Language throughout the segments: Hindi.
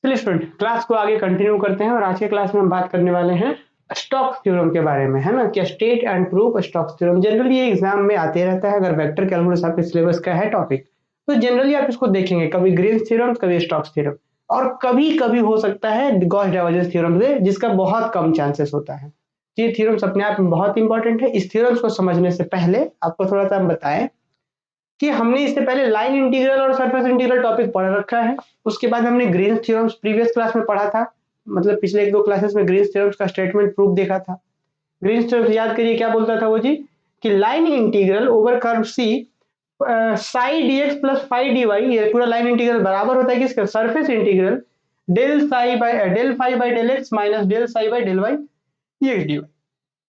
चलिए स्टूडेंट, क्लास को आगे कंटिन्यू करते हैं और आज के क्लास में हम बात करने वाले हैं स्टोक्स थ्योरम के बारे में, है ना। कि state and proof Stokes theorem generally ये एग्जाम में आते रहता है। अगर वेक्टर कैलकुलस आपके सिलेबस का है टॉपिक तो जनरली आप इसको देखेंगे, कभी ग्रीन्स थ्योरम, कभी स्टोक्स थ्योरम, और कभी कभी हो सकता है गॉस डाइवर्जेंस थ्योरम से, जिसका बहुत कम चांसेस होता है। ये थ्योरम्स अपने आप में बहुत इंपॉर्टेंट है। इस थ्योरम्स को समझने से पहले आपको थोड़ा सा हम बताएं कि हमने इससे पहले लाइन इंटीग्रल और सरफेस इंटीग्रल टॉपिक पढ़ रखा है। उसके बाद हमने ग्रीन्स थ्योरम्स प्रीवियस क्लास में पढ़ा था, मतलब पिछले एक दो क्लासेस में ग्रीन्स थ्योरम्स का स्टेटमेंट प्रूफ देखा था। ग्रीन्स थ्योरम्स याद करिए क्या बोलता था वो जी, कि line integral over curve c psi dx plus phi dy, ये पूरा लाइन इंटीग्रल बराबर होता है किसका, surface integral del phi by del x minus del psi by del y dx dy।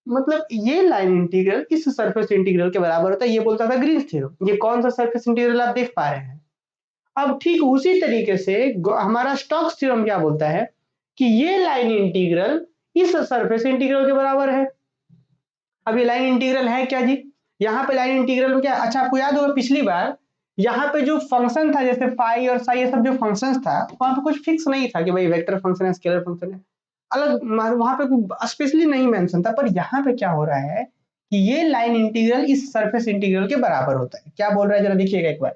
मतलब ये लाइन इंटीग्रल इस सरफेस इंटीग्रल के बराबर होता है, ये बोलता था ग्रीन्स थ्योरम। ये कौन सा सरफेस इंटीग्रल आप देख पा रहे हैं। अब ठीक उसी तरीके से हमारा स्टोक्स थ्योरम क्या बोलता है कि ये लाइन इंटीग्रल इस सरफेस इंटीग्रल के बराबर है। अब ये लाइन इंटीग्रल है क्या जी, यहाँ पे लाइन इंटीग्रल में क्या, अच्छा आपको याद होगा पिछली बार यहाँ पे जो फंक्शन था, जैसे फाई और साई, ये सब जो फंक्शंस था, वहां पे कुछ फिक्स नहीं था कि भाई वेक्टर फंक्शन है, स्केलर फंक्शन है, अलग वहां पे स्पेशली नहीं मेंशन था। पर यहाँ पे क्या हो रहा है कि ये लाइन इंटीग्रल इस सरफेस इंटीग्रल के बराबर होता है। क्या बोल रहा है जरा देखिएगा एक बार,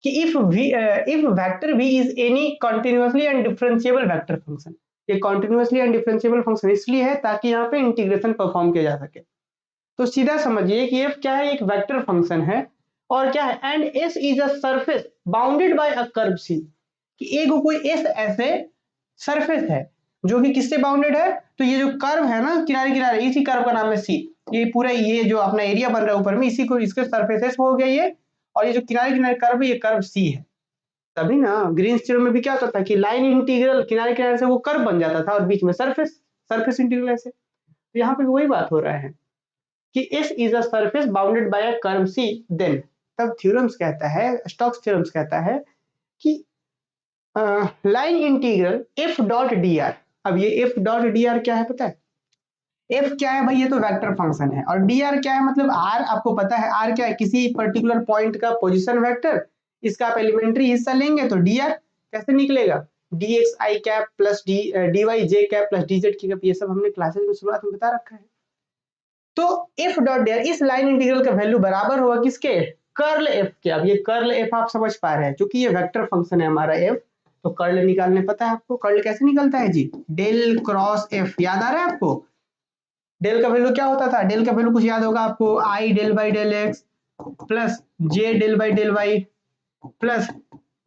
कि if vector v is any continuously and differentiable vector function. ये कंटीन्यूअसली एंड डिफरेंशिएबल फंक्शन इसलिए है ताकि यहाँ पे इंटीग्रेशन परफॉर्म किया जा सके। तो सीधा समझिए कि f क्या है, एक वेक्टर फंक्शन है, और क्या है, and s is a surface bounded by a curve c, कि एक कोई s ऐसे सरफेस है जो कि किससे बाउंडेड है, तो ये जो कर्व है ना किनारे किनारे, इसी कर्व का नाम है c। ये पूरा ये जो अपना एरिया बन रहा है ऊपर में, इसी को इसके सरफेसेस हो गया ये, और ये जो किनारे किनारे कर्व है ये कर्व c है। तभी ना ग्रीन्स थ्योरम में भी क्या होता था कि लाइन इंटीग्रल किनारे किनारे से वो कर्व बन जाता था और बीच में सरफेस, सरफेस इंटीग्रल ऐसे। तो यहाँ पे वही बात हो रहा है कि S is a surface bounded by a curve C, then तब थ्योरम्स कहता है, स्टोक्स थ्योरम्स कहता है कि line integral f dot dr। अब ये f डॉट dr क्या है पता है, f क्या है भाई, ये तो वेक्टर फंक्शन है, और dr क्या है, मतलब r आपको पता है, r क्या है, किसी पर्टिकुलर पॉइंट का पोजीशन वेक्टर। इसका आप एलिमेंट्री हिस्सा लेंगे तो dr कैसे निकलेगा, dx i cap plus dy j cap plus dz की कैप, ये सब हमने क्लासेस में शुरुआत में बता रखा है। तो f डॉट डेयर इस लाइन इंटीग्रल का वैल्यू बराबर होगा किसके, कर्ल f के। अब ये कर्ल f आप समझ पा रहे हैं, क्योंकि ये वेक्टर फंक्शन है हमारा f, तो कर्ल निकालने पता है आपको, कर्ल कैसे निकलता है जी, डेल क्रॉस f। याद आ रहा है आपको, डेल का वैल्यू क्या होता था, डेल का वैल्यू कुछ याद होगा आपको, i del by del x plus j del by del y plus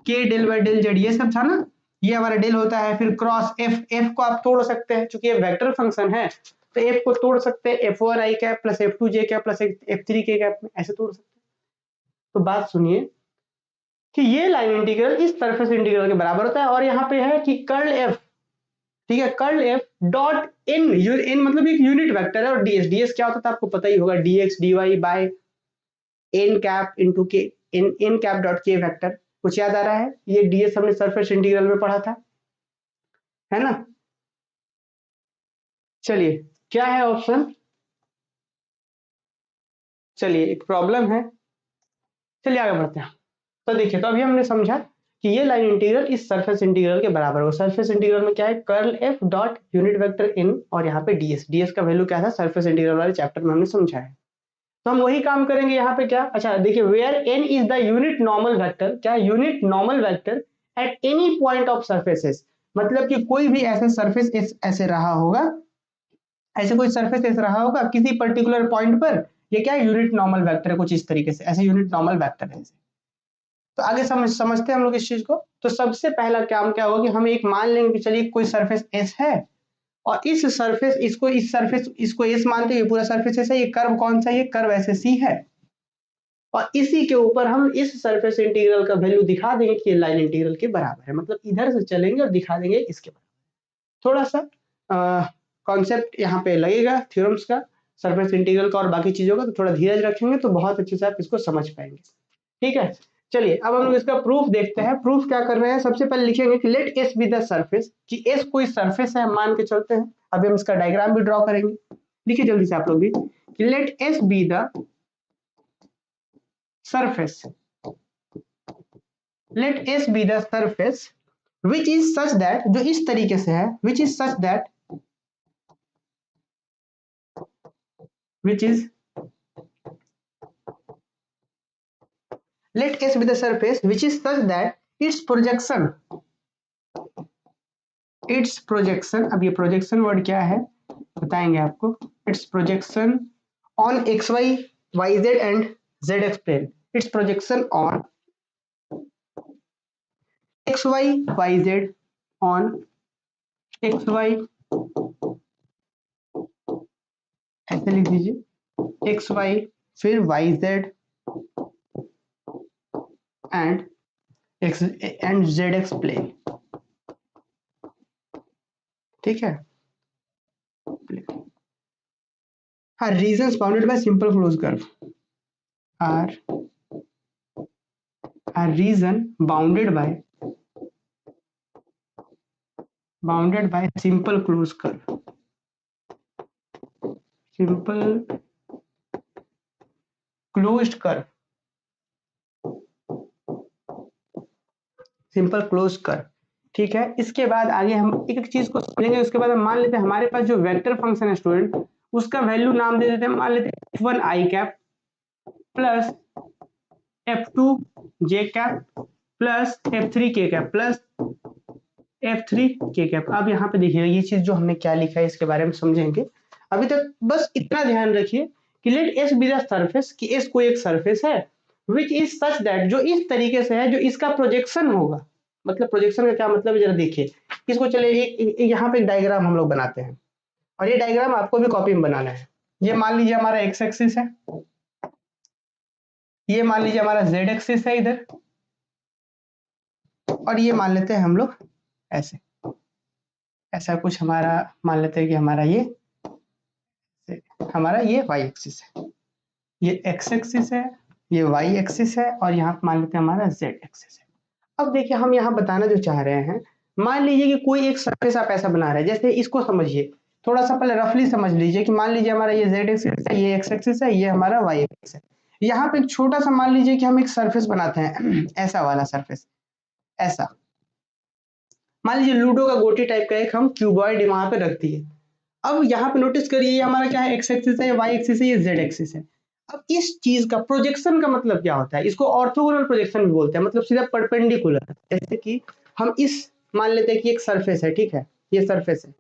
k del by del z, ये सब था ना, ये हमारा डेल होता है। फिर क्रॉस एफ, एफ को आप तोड़ सकते हैं क्योंकि ये वेक्टर फंक्शन है, तो एफ को तोड़ सकते हैं f1 i cap plus f2 j cap plus f3 k cap में, ऐसे तोड़ सकते हैं। तो बात सुनिए कि ये लाइन इंटीग्रल इस सरफेस इंटीग्रल के बराबर होता है, और यहाँ पे है कि कर्ल एफ, ठीक है, कर्ल एफ डॉट इन, इन मतलब एक यूनिट वेक्टर है, और ds, ds क्या होता था आपको पता ही होगा, dx dy by n cap into K, N cap dot K vector. कुछ याद आ रहा है, ये ds हमने सरफेस इंटीग्रल में पढ़ा था, है ना। चलिए क्या है ऑप्शन, चलिए एक प्रॉब्लम है, चलिए आगे बढ़ते हैं। तो देखिए, तो अभी हमने समझा कि ये लाइन इंटीग्रल इस सरफेस इंटीग्रल के बराबर हो। सरफेस इंटीग्रल में क्या है, curl F dot unit vector n, और यहाँ पे ds, ds का वैल्यू क्या था, सरफेस इंटीग्रल वाले चैप्टर में हमने समझा है। तो हम वही काम करेंगे यहाँ पे, क्या, अच्छा देखिए, where n is the unit normal vector, क्या unit normal vector at any point of surfaces, मतलब कि कोई भी ऐसे सरफेस ऐसे रहा होगा, ऐसे कोई सरफेस ऐसे रहा होगा किसी पर्टिकुलर पॉइंट पर, ये क्या है, यूनिट नॉर्मल वेक्टर है कुछ इस तरीके से, ऐसे यूनिट नॉर्मल वेक्टर है। तो आगे समझते हैं हम लोग इस चीज को। तो सबसे पहला काम क्या होगा कि हम एक मान लेंगे कि चलिए कोई सरफेस एस है, और इस सरफेस, इस सरफेस इसको एस मानते हैं, ये पूरा सरफेस एस है, ये कर्व कौन सा है, ये कर्व ऐसे सी है, और इसी के ऊपर हम इस सरफेस इंटीग्रल का वैल्यू दिखा देंगे कि ये लाइन इंटीग्रल के बराबर है, मतलब इधर से चलेंगे और दिखा देंगे इसके बराबर। थोड़ा सा कॉन्सेप्ट यहाँ पे लगेगा थ्योरम्स का, सरफेस इंटीग्रल का और बाकी चीजों का, तो थोड़ा धीरज रखेंगे तो बहुत अच्छे से आप इसको समझ पाएंगे। ठीक है, चलिए अब हम लोग इसका प्रूफ देखते हैं। प्रूफ क्या कर रहे हैं, सबसे पहले लिखेंगे कि let S be the surface, कि एस कोई सरफेस है, हम मान के चलते हैं। अभी हम इसका डायग्राम भी ड्रॉ करेंगे, लिखिए जल्दी से आप लोग भी, कि let S be the surface, let S be the surface which is such that, जो इस तरीके से है, which is such that, which is, let S be the surface which is such that its projection, अब ये प्रोजेक्शन वर्ड क्या है बताएंगे आपको, its projection on xy yz and zx plane, its projection on xy yz, on xy, ऐसे लिख दीजिए xy, फिर yz and x and zx plane, ठीक है। हाँ, regions bounded by simple close curve or region bounded by simple close curve, simple closed curve, simple close curve, ठीक है। इसके बाद आगे हम एक एक चीज को समझेंगे। उसके बाद हम मान लेते हैं हमारे पास जो वेक्टर फंक्शन है स्टूडेंट, उसका वैल्यू नाम दे देते हैं, मान लेते हैं f1 i cap plus f2 j cap plus f3 k cap plus f3 k cap. अब यहाँ पे देखिए ये चीज जो हमने क्या लिखा है इसके बारे में समझेंगे। अभी तक बस इतना ध्यान रखिए कि let S be the surface, कि एस कोई एक सरफेस है विच इज सच दैट, जो इस तरीके से है, जो इसका प्रोजेक्शन होगा। मतलब प्रोजेक्शन का क्या मतलब है जरा देखिए इसको। चलिए एक यहाँ पे एक डायग्राम हम लोग बनाते हैं, और ये डायग्राम आपको भी कॉपी में बनाना है। ये मान लीजिए हमारा एक्स एक्सिस है, ये मान लीजिए हमारा जेड एक्सिस है इधर, और ये मान लेते हैं हम लोग ऐसे, ऐसा कुछ हमारा मान लेते हैं कि हमारा ये वाई एक्सिस है, ये एक्स एक्सिस है, ये वाई एक्सिस है, और यहाँ मान लेते हैं हमारा जेड एक्सिस है। अब देखिए हम यहाँ बताना जो चाह रहे हैं, मान लीजिए कि कोई एक सरफेस आप ऐसा बना रहे हैं, जैसे इसको समझिए थोड़ा सा, पहले रफली समझ लीजिए कि मान लीजिए हमारा ये जेड एक्सिस है, ये एक्स एक्सिस है, ये हमारा वाई एक्सिस है। यहाँ पे एक छोटा सा मान लीजिए कि हम एक सरफेस बनाते हैं ऐसा वाला सरफेस, ऐसा मान लीजिए लूडो का गोटी टाइप का एक हम क्यूबॉइड वहां पे रख दिए। अब यहाँ पे नोटिस करिए ये हमारा क्या है, एक्स एक्सिस है, वाई एक्सिस है, ये जेड एक्सिस है। अब इस चीज का प्रोजेक्शन का मतलब क्या होता है, इसको ऑर्थोगोनल प्रोजेक्शन भी बोलते हैं, मतलब सीधा परपेंडिकुलर। जैसे कि हम इस मान लेते हैं कि एक सरफेस है, ठीक है, ये सरफेस है,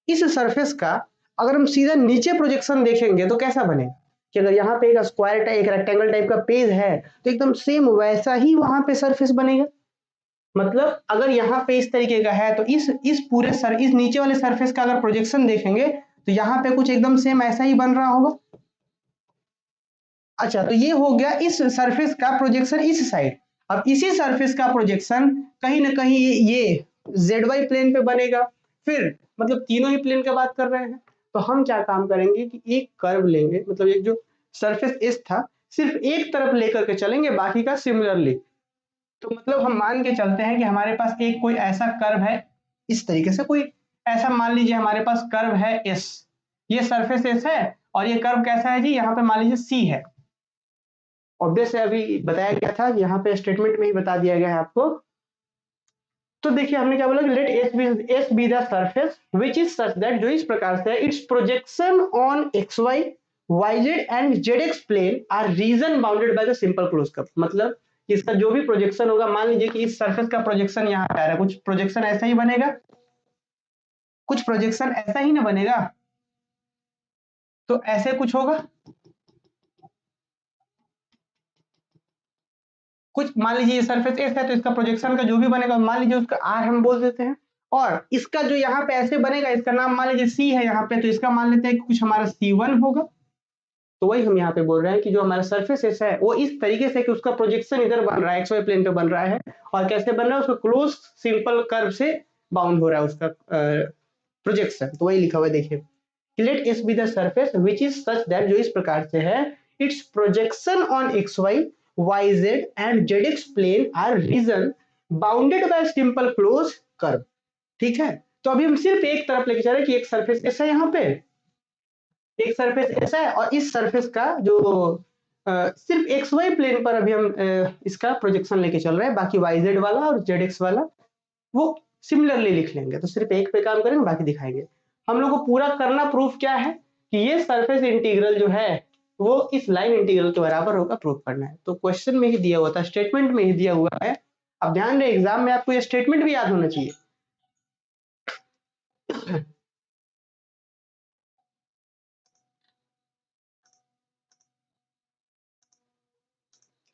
इस सरफेस का अगर हम सीधा नीचे प्रोजेक्शन देखेंगे तो कैसा बनेगा, कि अगर यहाँ पे एक स्क्वायर टाइप, एक रेक्टेंगल टाइप का पेज है, तो एकदम सेम वैसा ही वहां पे सरफेस बनेगा। मतलब अगर यहाँ पे इस तरीके का है, तो इस पूरे इस नीचे वाले सरफेस का अगर प्रोजेक्शन देखेंगे तो यहाँ पे कुछ एकदम सेम ऐसा ही बन रहा होगा। अच्छा, तो ये हो गया इस सरफेस का प्रोजेक्शन इस साइड। अब इसी सरफेस का प्रोजेक्शन कहीं ना कहीं ये ZY प्लेन पे बनेगा। फिर मतलब तीनों ही प्लेन की बात कर रहे हैं, तो हम क्या काम करेंगे कि एक कर्व लेंगे, मतलब एक जो सरफेस एस था सिर्फ एक तरफ लेकर के चलेंगे, बाकी का सिमिलरली। तो मतलब हम मान के चलते हैं कि हमारे पास एक कोई ऐसा कर्व है इस तरीके से, कोई ऐसा मान लीजिए हमारे पास कर्व है एस, ये सरफेस एस है, और ये कर्व कैसा है जी, यहाँ पे मान लीजिए सी है। ऑब्वियस है, अभी बताया गया था, यहाँ पे स्टेटमेंट में ही बता दिया गया है आपको। तो देखिए हमने क्या बोला कि let S be the surface which is such that, जो इस प्रकार से its projection on X Y Y Z and Z X plane are region bounded by the simple close curve. मतलब इसका जो भी प्रोजेक्शन होगा, मान लीजिए कि इस सरफेस का प्रोजेक्शन यहाँ पे आ रहा है, कुछ प्रोजेक्शन ऐसा ही बनेगा, कुछ प्रोजेक्शन ऐसा ही ना बनेगा, तो ऐसे कुछ होगा, कुछ मान लीजिए ये सरफेस एस है, तो इसका प्रोजेक्शन का जो भी बनेगा मान लीजिए उसका आर हम बोल देते हैं, और इसका जो यहाँ पे ऐसे बनेगा इसका नाम मान लीजिए सी है यहाँ पे, तो इसका मान लेते हैं कि कुछ हमारा C1 होगा। तो वही हम यहाँ पे बोल रहे हैं कि जो हमारा सरफेस एस है वो इस तरीके से कि उसका प्रोजेक्शन इधर बन रहा है, एक्स वाई प्लेन पे बन रहा है, और कैसे बन रहा है, उसका क्लोज सिंपल कर्व से बाउंड हो रहा है उसका प्रोजेक्शन। तो वही लिखा हुआ है देखिए, let S be the surface which is such that, जो इस प्रकार से है, its projection on X Y Y Z and Z X plane are region bounded by simple close curve. ठीक है, तो अभी हम सिर्फ एक तरफ लेके चल रहे हैं कि एक सरफेस ऐसा है, यहाँ पे एक सरफेस ऐसा है, और इस सरफेस का जो सिर्फ एक्स वाई प्लेन पर अभी हम इसका प्रोजेक्शन लेके चल रहे हैं, बाकी वाई जेड वाला और जेड एक्स वाला वो सिमिलरली लिख लेंगे। तो सिर्फ एक पे काम करेंगे, बाकी दिखाएंगे। हम लोग को पूरा करना प्रूफ क्या है कि ये सरफेस इंटीग्रल जो है वो इस लाइन इंटीग्रल के बराबर होगा, प्रूफ करना है। तो क्वेश्चन में ही दिया हुआ था, स्टेटमेंट में ही दिया हुआ है। अब ध्यान रहे एग्जाम में आपको ये स्टेटमेंट भी याद होना चाहिए।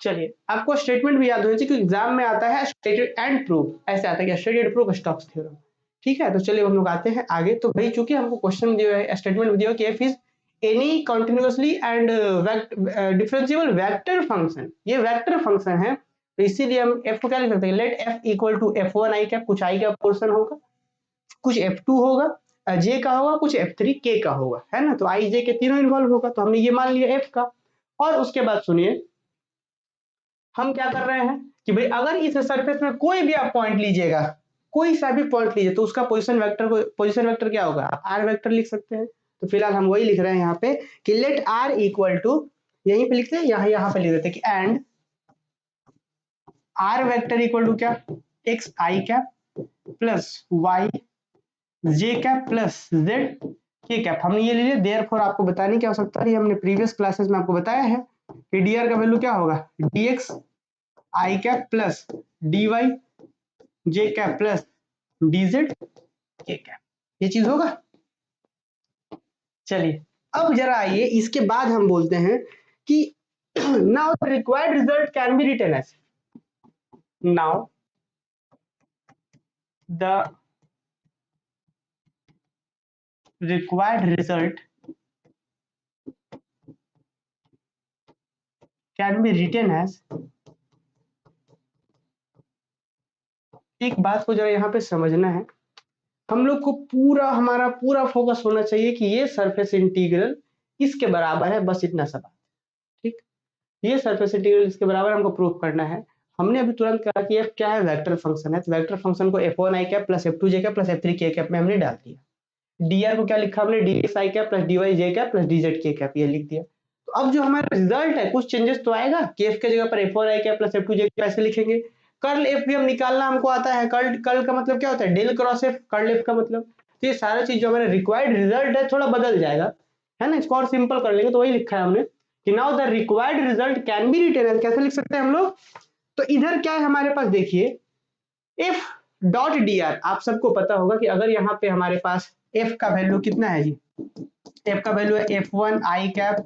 चलिए, आपको स्टेटमेंट भी याद होना चाहिए क्योंकि एग्जाम में आता है स्टेटेड एंड प्रूफ, ऐसे आता है स्टेटेड प्रूफ स्टोक्स थ्योरम। ठीक है, तो चलिए हम लोग आते हैं आगे। तो भाई चूंकि हमको क्वेश्चन दिया है, स्टेटमेंट दिया है कि F is any continuously and differentiable vector function, ये वेक्टर फंक्शन है, तो इसीलिए हम एफ को क्या लिख सकते हैं, let F equal to f1 i cap, कुछ i का पोर्शन होगा, कुछ f2 होगा, j का होगा, कुछ f3 k का होगा, है ना। तो i j के तीनों इन्वॉल्व होगा, तो हमने ये मान लिया f का। और उसके बाद सुनिए हम क्या कर रहे हैं कि भाई अगर इस सरफेस में कोई भी आप पॉइंट लीजिएगा, कोई सा भी पॉइंट लीजिए, तो उसका पोजीशन वेक्टर क्या होगा, आप आर वेक्टर लिख सकते हैं। तो फिलहाल हम वही लिख रहे हैं यहाँ पे कि लेट आर इक्वल टू, यहीं पे लिखते हैं, यहाँ पे लिख देते हैं कि and R vector equal to क्या, X I cap plus Y J cap plus Z K cap. हमने ये ले लिया, देयरफॉर आपको बताने की आवश्यकता नहीं, हमने प्रीवियस क्लासेस में आपको बताया है कि डी आर का वैल्यू क्या होगा, D x I cap plus D Y J cap plus D Z K cap, ये चीज होगा। चलिए अब जरा आइए, इसके बाद हम बोलते हैं कि now the required result can be written as, now the required result can be written as, एक बात को जरा यहाँ पे समझना है, हम लोग को पूरा हमारा पूरा फोकस होना चाहिए कि ये सरफेस इंटीग्रल इसके बराबर है, बस इतना सा बात। ठीक, ये सरफेस इंटीग्रल इसके बराबर हमको प्रूफ करना है। हमने अभी तुरंत कहा कि f क्या है, वेक्टर फंक्शन है, तो वेक्टर फंक्शन को f1 i cap plus f2 j cap plus f3 k cap में हमने डाल दिया। dr को क्या लिखा हमने, dx i cap plus dy j cap plus dz k cap, ये लिख दिया। तो अब जो हमारा रिजल्ट है कुछ चेंजेस तो आएगा कि f के जगह पर f1 i cap plus f2 j cap ऐसे लिखेंगे। कर्ल f भी हम निकालना हमको आता है, कर्ल का मतलब क्या होता है, del cross f, curl f का मतलब। तो ये सारा चीज जो हमारा रिक्वायर्ड रिजल्ट है थोड़ा बदल जाएगा, है ना। इसको और सिंपल कर लेंगे, तो वही लिखा है हमने कि now the required result can be written, कैसे लिख सकते हैं हम लोग। तो इधर क्या है हमारे पास, देखिए इफ डॉट डी आर, आप सबको पता होगा कि अगर यहाँ पे हमारे पास f का वैल्यू कितना है जी, f का वैल्यू है f1 i cap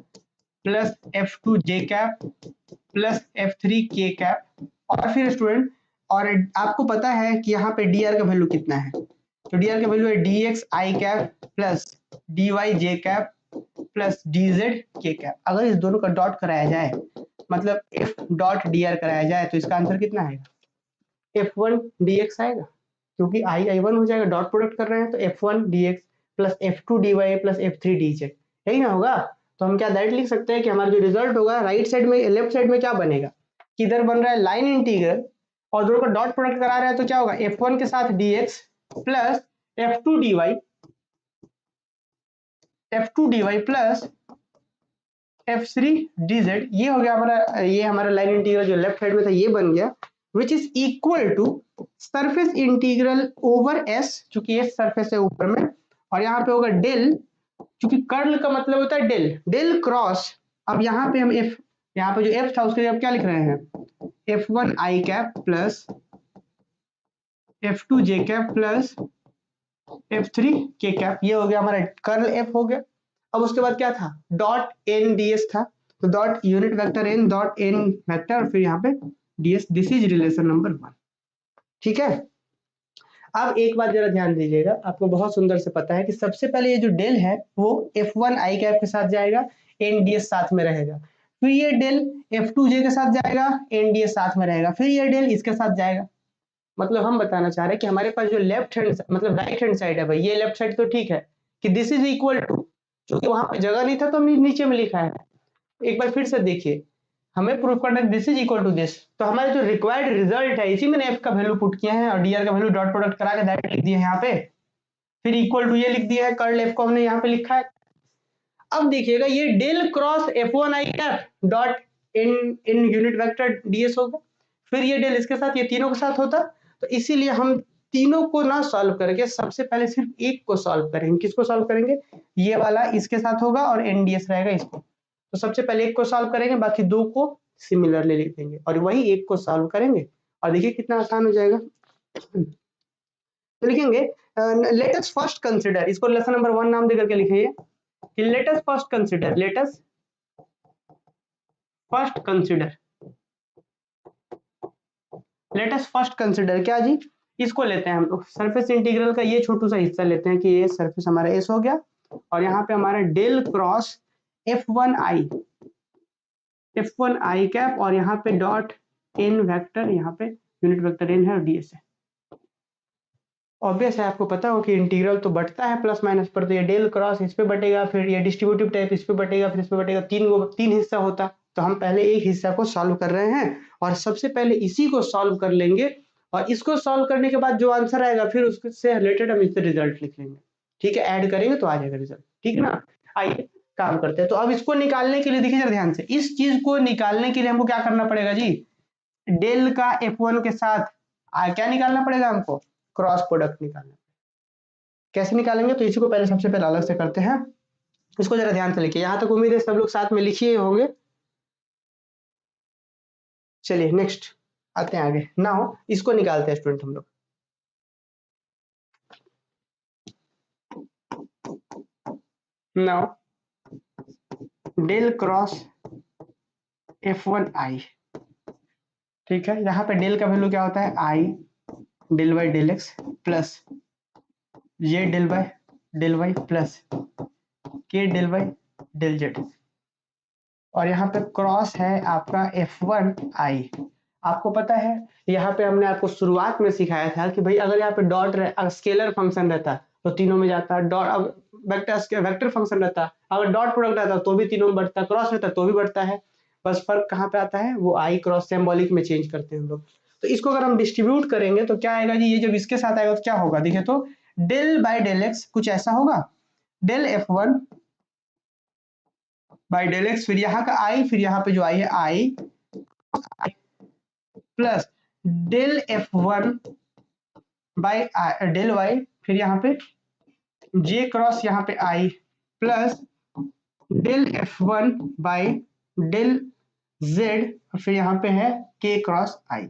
plus f2 j cap plus f3 k cap, और फिर स्टूडेंट, और आपको पता है कि यहाँ पे dr का वैल्यू कितना है, तो dr का वैल्यू है dx i cap plus dy j cap plus dz k cap. अगर इस दोनों का डॉट कराया जाए, मतलब f डॉट dr कराया जाए, तो इसका आंसर कितना आएगा, f1 dx आएगा, क्योंकि i i1 हो जाएगा, डॉट प्रोडक्ट कर रहे हैं, तो f1 dx plus f2 dy plus f3 dz, यही ना होगा। तो हम क्या डायरेक्ट लिख सकते हैं कि हमारा जो रिजल्ट होगा राइट साइड में, लेफ्ट साइड में क्या बनेगा, किधर बन रहा है लाइन इंटीग्रल, और दोनों का डॉट प्रोडक्ट करा रहा है, तो क्या होगा f1 के साथ dx plus f2 dy plus f3 dz, ये हो गया हमारा, ये हमारा लाइन इंटीग्रल जो लेफ्ट साइड में था ये बन गया, which is equal to surface integral over s, चूंकि ये सरफेस है ऊपर में, और यहाँ पे होगा डेल, क्योंकि कर्ल का मतलब होता है डेल, डेल क्रॉस। अब यहाँ पे हम f, यहाँ पे जो f था उसके लिए अब क्या लिख रहे हैं, f1 i cap plus f2 j cap plus f3 k cap, ये हो गया हमारा कर्ल f हो गया। अब उसके बाद क्या था, डॉट एन ds था, तो dot unit vector n dot n vector, और फिर यहाँ पे ds, this is relation number 1। ठीक है, अब एक बात जरा ध्यान दीजिएगा, आपको बहुत सुंदर से पता है कि सबसे पहले ये जो डेल है वो f1 i कैप के साथ जाएगा, n ds साथ में रहेगा, फिर ये डेल f2 j के साथ जाएगा, n ds साथ में रहेगा, फिर ये डेल इसके साथ जाएगा। मतलब हम बताना चाह रहे हैं कि हमारे पास जो लेफ्ट हैंड मतलब राइट हैंड साइड है भाई, ये लेफ्ट साइड तो ठीक है कि दिस इज इक्वल टू, क्योंकि वहां पे जगह नहीं था तो हमने नीचे में लिखा है। एक बार फिर से देखिए, हमें प्रूफ करना है this is equal to this, तो हमारे जो रिक्वायर्ड रिजल्ट है इसी में एफ का वैल्यू पुट किया है और डी आर का वैल्यू डॉट प्रोडक्ट करा के डायरेक्ट लिख दिया है यहाँ पे, फिर इक्वल टू ये लिख दिया है, कर्ल एफ को हमने यहाँ पे लिखा है। अब देखिएगा ये del cross f1 i cap dot N unit vector ds होगा, फिर ये डेल इसके साथ, ये तीनों के साथ होता, तो इसीलिए हम तीनों को ना सॉल्व करके सबसे पहले सिर्फ एक को सॉल्व करेंगे। किसको सॉल्व करेंगे? ये वाला इसके साथ होगा और एनडीएस रहेगा इसको। तो सबसे पहले एक को सॉल्व करेंगे, बाकी दो को सिमिलरली लिख देंगे और वही एक को सॉल्व करेंगे और देखिए कितना आसान हो जाएगा। तो लिखेंगे लेट अस फर्स्ट कंसीडर, इसको लेसन नंबर 1 नाम देकर के लिखिए कि late us first consider, late us first consider, late us first consider क्या जी? इसको लेते हैं हम लोग सरफेस इंटीग्रल का ये छोटू सा हिस्सा लेते हैं कि ये सरफेस हमारा एस हो गया और यहाँ पे हमारा डेल क्रॉस F1i कैप और यहाँ पे डॉट n वेक्टर, यहाँ पे यूनिट वेक्टर n है और ds है। ऑब्वियस है, आपको पता हो कि इंटीग्रल तो बटता है प्लस माइनस पर, तो ये डेल क्रॉस इस पे बटेगा, फिर ये डिस्ट्रीब्यूटिव टाइप इस पे बटेगा, फिर इस पे बटेगा, तीन हिस्सा होता। तो हम पहले एक हिस्सा को सॉल्व कर रहे हैं और सबसे पहले इसी को सॉल्व कर लेंगे और इसको सॉल्व करने के बाद जो आंसर आएगा फिर उससे रिलेटेड हम इससे रिजल्ट लिख लेंगे। ठीक है, ऐड करेंगे तो आ जाएगा रिजल्ट। ठीक है ना, आइए काम करते हैं। तो अब इसको निकालने के लिए देखिए जरा ध्यान से, इस चीज को निकालने के लिए हमको क्या करना पड़ेगा जी? डेल का F1 के साथ क्या निकालना पड़ेगा हमको? क्रॉस प्रोडक्ट निकालना। कैसे निकालेंगे? तो इसी को पहले सबसे पहले अलग से करते हैं। इसको जरा ध्यान से लिखिए, यहां तक उम्मीद है सब लोग साथ में लिखिए होंगे। चलिए नेक्स्ट आते हैं आगे। नाउ इसको निकालते हैं स्टूडेंट हम लोग। नाउ डेल क्रॉस F1i, ठीक है, यहाँ पे डेल का वैल्यू क्या होता है? I del y del x plus ये del y plus k del y del z और यहाँ पे क्रॉस है आपका F1i। आपको पता है यहाँ पे हमने आपको शुरुआत में सिखाया था कि भाई अगर यहाँ पे डॉट स्केलर फंक्शन रहता तो तीनों में जाता, डॉट वेक्टर फंक्शन रहता अगर डॉट प्रोडक्ट रहता तो भी तीनों में बढ़ता, क्रॉस रहता तो भी बढ़ता है। बस फर्क कहाँ पे आता है? वो आई क्रॉस सिंबॉलिक में चेंज करते हैं हम लोग। तो इसको अगर हम डिस्ट्रीब्यूट करेंगे तो क्या आएगा जी? ये जब इसके साथ आएगा तो क्या होगा? देखिए तो डेल बाय डेल एक्स कुछ ऐसा होगा, del F1 by del x, फिर यहाँ का आई, फिर यहाँ पे जो आई है i plus del F1 by del Y, फिर यहाँ पे जे क्रॉस यहाँ पे i plus del F1 by del z, फिर यहाँ पे है के क्रॉस आई,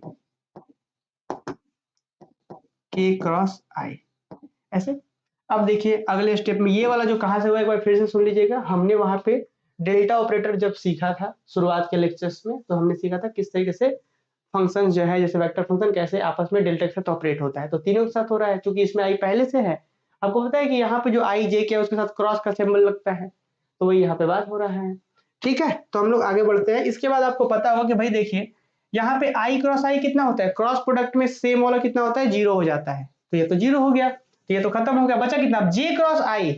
के क्रॉस आई ऐसे। अब देखिए अगले स्टेप में ये वाला जो कहां से हुआ एक बार फिर से सुन लीजिएगा। हमने वहां पे डेल्टा ऑपरेटर जब सीखा था शुरुआत के लेक्चर्स में, तो हमने सीखा था किस तरीके से फंक्शन जो है जैसे वेक्टर फंक्शन कैसे आपस में डेल्टा के साथ ऑपरेट होता है। तो तीनों के साथ हो रहा है क्योंकि इसमें आई पहले से है। आपको पता है कि यहाँ पे जो आई जे के है उसके साथ क्रॉस का सिंबल लगता है, तो वही यहाँ पे बात हो रहा है। ठीक है, तो हम लोग आगे बढ़ते हैं। इसके बाद आपको पता होगा कि भाई देखिए यहाँ पे आई क्रॉस आई कितना होता है? क्रॉस प्रोडक्ट में सेम वाला कितना होता है? 0 हो जाता है। तो ये तो 0 हो गया, तो ये तो खत्म हो गया, बचा कितना? जे क्रॉस आई।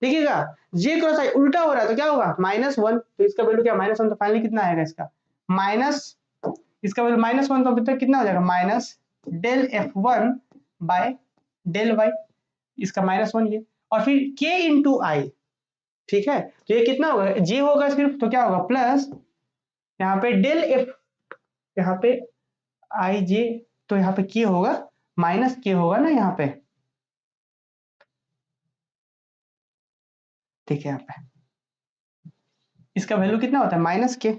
देखिएगा जे क्रॉस आई उल्टा हो रहा है तो क्या होगा? -1। तो इसका वैल्यू क्या? -1। तो फाइनली कितना आएगा इसका? माइनस, इसका वैल्यू -1 तो अभी तक कितना हो जाएगा? Minus del F1 by del Y, इसका -1 ये, और फिर k इंटू आई। ठीक है, तो ये कितना होगा? जे होगा सिर्फ, तो क्या होगा? प्लस यहाँ पे डेल एफ, यहाँ पे आई जे, तो यहाँ पे k होगा, माइनस k होगा ना यहाँ पे। ठीक है, यहाँ पे इसका वैल्यू कितना होता है? -k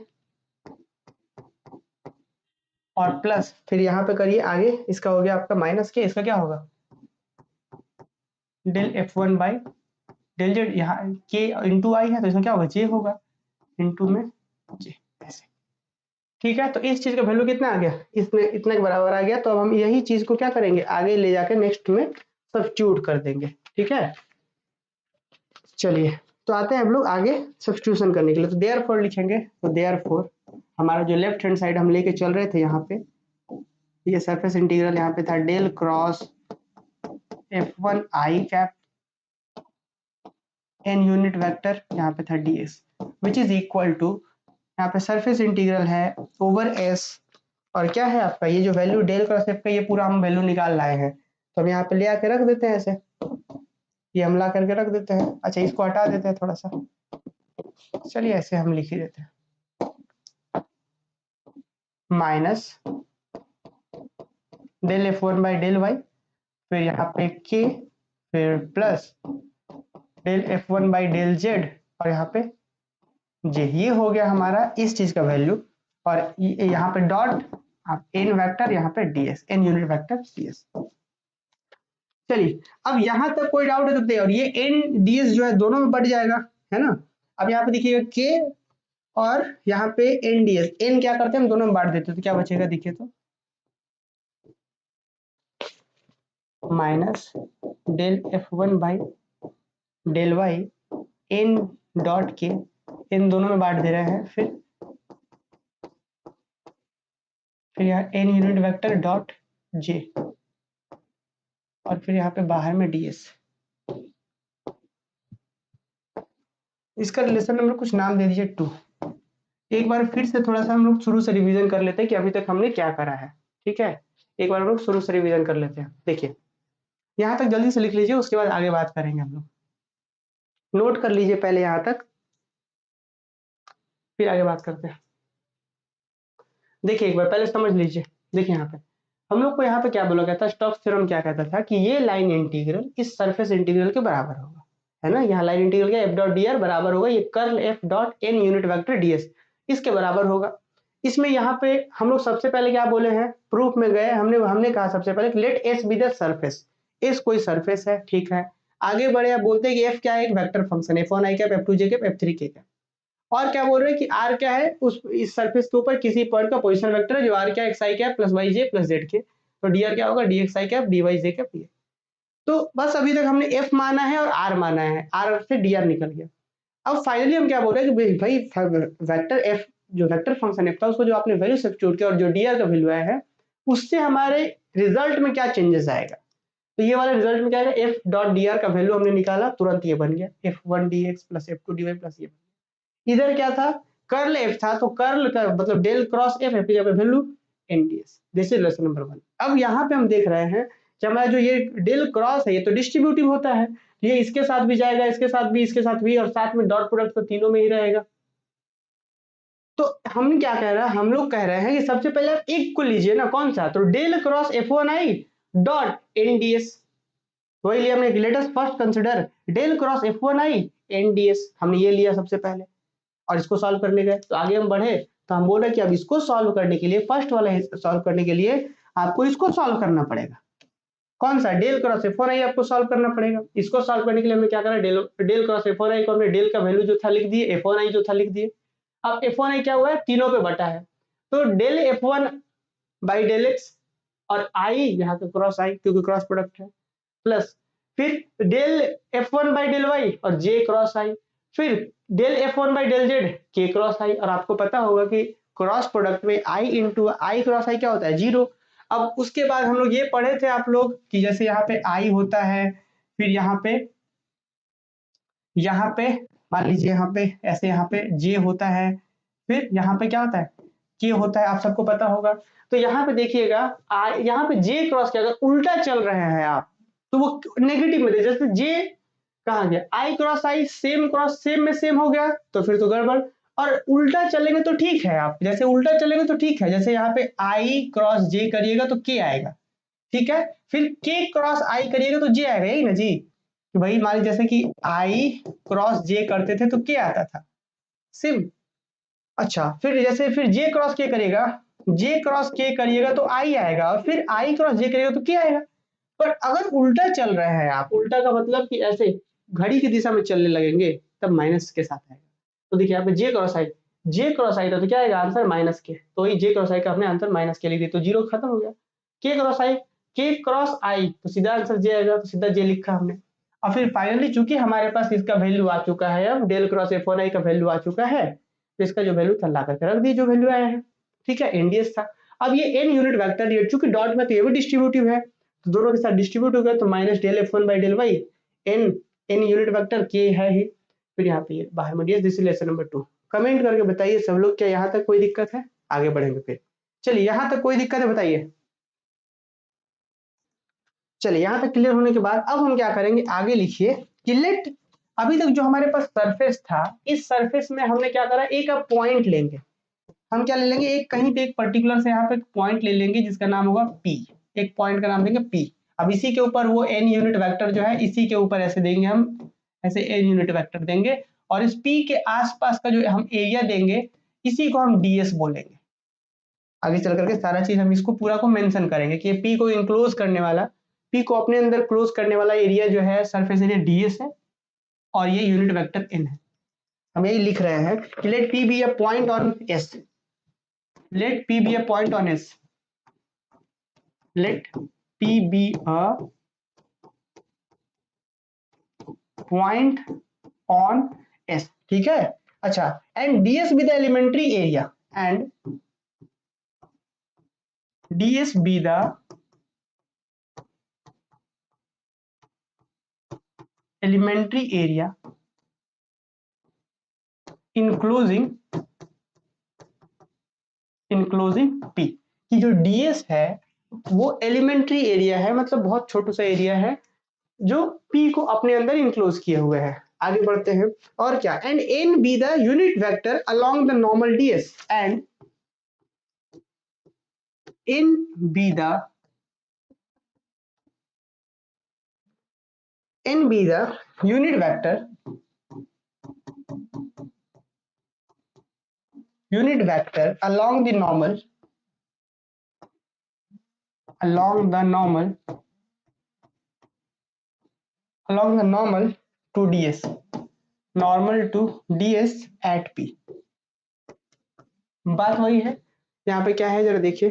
और प्लस फिर यहाँ पे करिए आगे, इसका हो गया आपका -k, इसका क्या होगा? Del F1 by del Z, यहाँ k इंटू आई है तो इसमें क्या होगा? j होगा इंटू में j ऐसे। ठीक है, तो इस चीज का वैल्यू कितना आ गया? इसमें इतने के बराबर आ गया। तो अब हम यही चीज को क्या करेंगे? आगे ले जाकर नेक्स्ट में सब्स्टिट्यूट कर देंगे। ठीक है, चलिए तो आते हैं हम लोग आगे सब्स्टिट्यूशन करने के लिए। तो देयरफॉर लिखेंगे, तो देयरफॉर हमारा जो लेफ्ट हैंड साइड हम लेके चल रहे थे यहाँ पे, ये सरफेस इंटीग्रल यहाँ पे था del cross F1i cap n unit vector, यहाँ पे था ds which is equal to, यहाँ पे सरफेस इंटीग्रल है ओवर s, और क्या है आपका ये जो वैल्यू डेल क्रॉस f का, ये पूरा हम वैल्यू निकाल लाए हैं। तो हम यहाँ पे ले आके रख देते हैं ऐसे, ये हम ला करके रख देते हैं। अच्छा इसको हटा देते हैं थोड़ा सा, चलिए ऐसे हम लिख ही देते हैं, minus del F1 by del Y, फिर यहाँ पे k, फिर plus del F1 by del z, और यहाँ पे j। ये हो गया हमारा इस चीज का वैल्यू, और यहाँ पे डॉट आप n वेक्टर, यहाँ पे ds, n unit vector ds। चलिए अब यहाँ तक कोई डाउट है तो बताइए। और ये n ds जो है दोनों में बढ़ जाएगा, है ना। अब यहाँ पे देखिएगा k और यहाँ पे n ds, n क्या करते हैं हम दोनों में बांट देते हैं, तो क्या बचेगा देखिए, तो minus del F1 by del y n dot K, इन दोनों में बांट दे रहे हैं, फिर यहाँ n unit vector dot j, और फिर यहाँ पे बाहर में ds। इसका रिलेशन नंबर कुछ नाम दे दीजिए 2। एक बार फिर से थोड़ा सा हम लोग शुरू से रिवीजन कर लेते हैं कि अभी तक हमने क्या करा है, ठीक है। एक बार हम लोग शुरू से रिवीजन कर लेते हैं। देखिए यहाँ तक जल्दी से लिख लीजिए, उसके बाद आगे बात करेंगे हम लोग। नोट कर लीजिए पहले यहाँ तक, फिर आगे बात करते हैं। देखिए एक बार पहले समझ लीजिए। देखिए यहाँ पे हम लोग को यहाँ पे क्या बोला गया था, स्टोक्स थ्योरम क्या कहता था कि ये लाइन इंटीग्रल इस सरफेस इंटीग्रल के बराबर होगा, है ना। यहाँ लाइन इंटीग्रल क्या, एफ डॉट डी आर बराबर होगा ये curl F dot N unit vector D S, इसके बराबर होगा। इसमें यहाँ पे हम लोग सबसे पहले क्या बोले हैं, प्रूफ में गए, हमने कहा सबसे पहले let S be the surface, S कोई सरफेस है, ठीक है। आगे बढ़े आप बोलते हैं कि एफ क्या है, एक vector function, F1 i cap, F2 j cap, F3 k cap. और क्या बोल रहे हैं कि आर क्या है, उस इस सरफेस के ऊपर किसी पॉइंट का पोजीशन वेक्टर है जो आर क्या, X I cap plus Y J plus Z के, तो डी आर क्या होगा, D x I cap D Y J cap ये। तो बस अभी तक हमने एफ माना है और आर माना है, आर से डी आर निकल गया। अब फाइनली हम क्या बोल रहे हैं कि भाई वेक्टर एफ जो वेक्टर फंक्शन एफ था उसको जो आपने वैल्यू सब्स्टिट्यूट किया और जो डी आर का वैल्यू आया है उससे हमारे रिजल्ट में क्या चेंजेस आएगा। तो ये वाला रिजल्ट में क्या आएगा, एफ डॉट डी आर का वैल्यू हमने निकाला, तुरंत ये बन गया F1 dx plus F2 dy plus ये। इधर क्या था, कर्ल एफ था, तो कर्ल का मतलब डेल क्रॉस एफ, एफ का value NDS. This is lesson number 1। अब यहाँ पे हम देख रहे हैं कि हमारा जो ये डेल क्रॉस है ये तो डिस्ट्रीब्यूटिव होता है, ये इसके साथ भी जाएगा, इसके साथ भी, इसके साथ भी, और साथ में डॉट प्रोडक्ट तो तीनों में ही रहेगा। तो हम क्या कह रहे हैं, हम लोग कह रहे हैं कि सबसे पहले आप एक को लीजिए ना, कौन सा, तो del cross F1i dot NDS, वही लिया हमने। Let us first consider del cross F1i N D S, हमने ये लिया सबसे पहले और इसको सॉल्व करने गए। तो आगे हम बढ़े तो हम बोल रहे कि अब इसको सॉल्व करने के लिए, फर्स्ट वाला सॉल्व करने के लिए आपको इसको सॉल्व करना पड़ेगा। कौन सा, डेल क्रॉस F1i आपको सॉल्व करना पड़ेगा। इसको सॉल्व करने के लिए हमने क्या करा, डेल क्रॉस F1i को हमने डेल का वैल्यू जो था लिख दिए, F1i जो था लिख दिए। अब F1i क्या हुआ है, तीनों पे बटा है, तो del F1 by del X, और i यहाँ पे क्रॉस i क्योंकि क्रॉस प्रोडक्ट है, प्लस फिर del F1 by del y और j क्रॉस i, फिर del F1 by del z k cross i। और आपको पता होगा कि क्रॉस प्रोडक्ट में i into I cross i क्या होता है, 0। अब उसके बाद हम लोग ये पढ़े थे आप लोग कि जैसे यहाँ पे i होता है, फिर यहाँ पे मान लीजिए यहाँ पे ऐसे, यहाँ पे j होता है, फिर यहाँ पे क्या होता है, k होता है, आप सबको पता होगा। तो यहाँ पे देखिएगा यहाँ पे j क्रॉस के अगर उल्टा चल रहे हैं आप तो वो नेगेटिव में दे, जैसे j कहाँ गया, i cross i, same cross same में सेम हो गया तो फिर तो गड़बड़। और उल्टा चलेंगे तो ठीक है, आप जैसे उल्टा चलेंगे तो ठीक है, जैसे यहाँ पे i क्रॉस j करिएगा तो k आएगा, ठीक है। फिर k क्रॉस i करिएगा तो j आएगा, यही ना जी। तो भाई मान लीजिए जैसे कि i क्रॉस j करते थे तो k आता था, सिम। अच्छा फिर जैसे फिर j क्रॉस k करेगा, j क्रॉस k करिएगा तो i आएगा, और फिर i क्रॉस j करिएगा तो k आएगा। पर अगर उल्टा चल रहे हैं आप, उल्टा का मतलब कि ऐसे घड़ी की दिशा में चलने लगेंगे तब माइनस के साथ आएगा। तो देखिए यहाँ पे j क्रॉस i था तो क्या आएगा आंसर माइनस के, तो वही j क्रॉस i का अपने आंसर माइनस के लिख दिया, तो जीरो खत्म हो गया। k क्रॉस i तो सीधा आंसर j आएगा, तो सीधा j लिखा हमने। और फिर फाइनली चूंकि हमारे पास इसका वैल्यू आ चुका है, अब डेल क्रॉस F1i का वैल्यू आ चुका है, तो इसका जो वैल्यू था ला करके रख दिए, जो वैल्यू आया है, ठीक है, एनडीएस था। अब ये n यूनिट वेक्टर, ये चूंकि डॉट में तो ये भी डिस्ट्रीब्यूटिव है, तो दोनों के साथ डिस्ट्रीब्यूट हो गया, तो minus del F1 by del Y, n unit vector k है ही, फिर यहाँ पे ये बाहर में ds। This is lesson number 2। Comment करके बताइए सब लोग, क्या यहाँ तक कोई दिक्कत है, आगे बढ़ेंगे फिर। चलिए यहाँ तक कोई दिक्कत है बताइए। चलिए यहाँ तक क्लियर होने के बाद अब हम क्या करेंगे, आगे लिखिए कि लेट, अभी तक जो हमारे पास सरफेस था, इस सरफेस में हमने क्या करा, एक अब पॉइंट लेंगे, हम क्या ले लेंगे, एक कहीं पे एक पर्टिकुलर से यहाँ पे पॉइंट ले लेंगे जिसका नाम होगा P, एक पॉइंट का नाम देंगे P। अब इसी के ऊपर वो n यूनिट वेक्टर जो है इसी के ऊपर ऐसे देंगे हम, ऐसे n यूनिट वेक्टर देंगे और इस p के आसपास का जो हम एरिया देंगे इसी को हम ds बोलेंगे। आगे चल करके सारा चीज हम इसको पूरा को मेंशन करेंगे कि p को इंक्लोज करने वाला, p को अपने अंदर क्लोज करने वाला एरिया जो है सरफेस एरिया ds है और ये यूनिट वेक्टर n है। हम यही लिख रहे हैं कि let p be a point on s, let p be a point on s, let p be a point on s, ठीक है। अच्छा, and ds be the elementary area, and ds be the elementary area enclosing p, कि जो ds है वो एलिमेंट्री एरिया है, मतलब बहुत छोटा सा एरिया है जो p को अपने अंदर इंक्लोज किए हुए है। आगे बढ़ते हैं और क्या, and n be the unit vector along the normal ds, and n be the unit vector along the normal to ds, normal to ds at p। बात वही है, यहाँ पे क्या है जरा देखिए,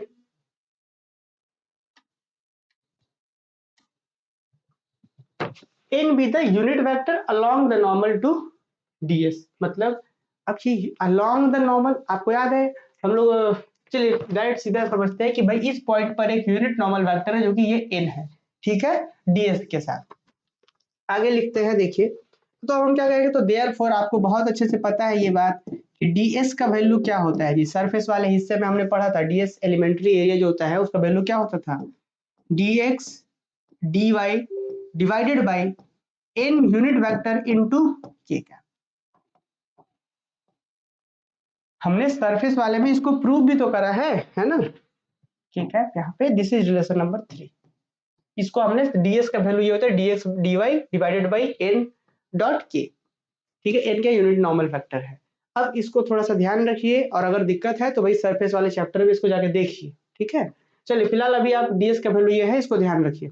n be the unit vector along the normal to ds, मतलब अब ये along the normal आपको याद है हम लोग, चलिए डायरेक्ट सीधा समझते हैं कि भाई इस पॉइंट पर एक यूनिट नॉर्मल वेक्टर है जो कि ये n है, ठीक है, ds के साथ। आगे लिखते हैं देखिए, तो हम क्या करेंगे, तो देयरफॉर आपको बहुत अच्छे से पता है ये बात कि ds का वैल्यू क्या होता है जी। सरफेस वाले हिस्से में हमने पढ़ा था ds एलिमेंट्री एरिया जो होता है उसका वैल्यू क्या होता था, dx dy divided by n unit vector into k का। हमने सरफेस वाले में इसको प्रूव भी तो करा है ना, ठीक है। यहाँ पे दिस इज रिलेशन नंबर 3, इसको हमने ds का वैल्यू ये होता है dx dy divided by n dot k, ठीक है, n का यूनिट नॉर्मल फैक्टर है। अब इसको थोड़ा सा ध्यान रखिए और अगर दिक्कत है तो भाई सरफेस वाले चैप्टर में इसको जाके देखिए, ठीक है। चलिए फिलहाल अभी आप ds का वैल्यू ये है, इसको ध्यान रखिए।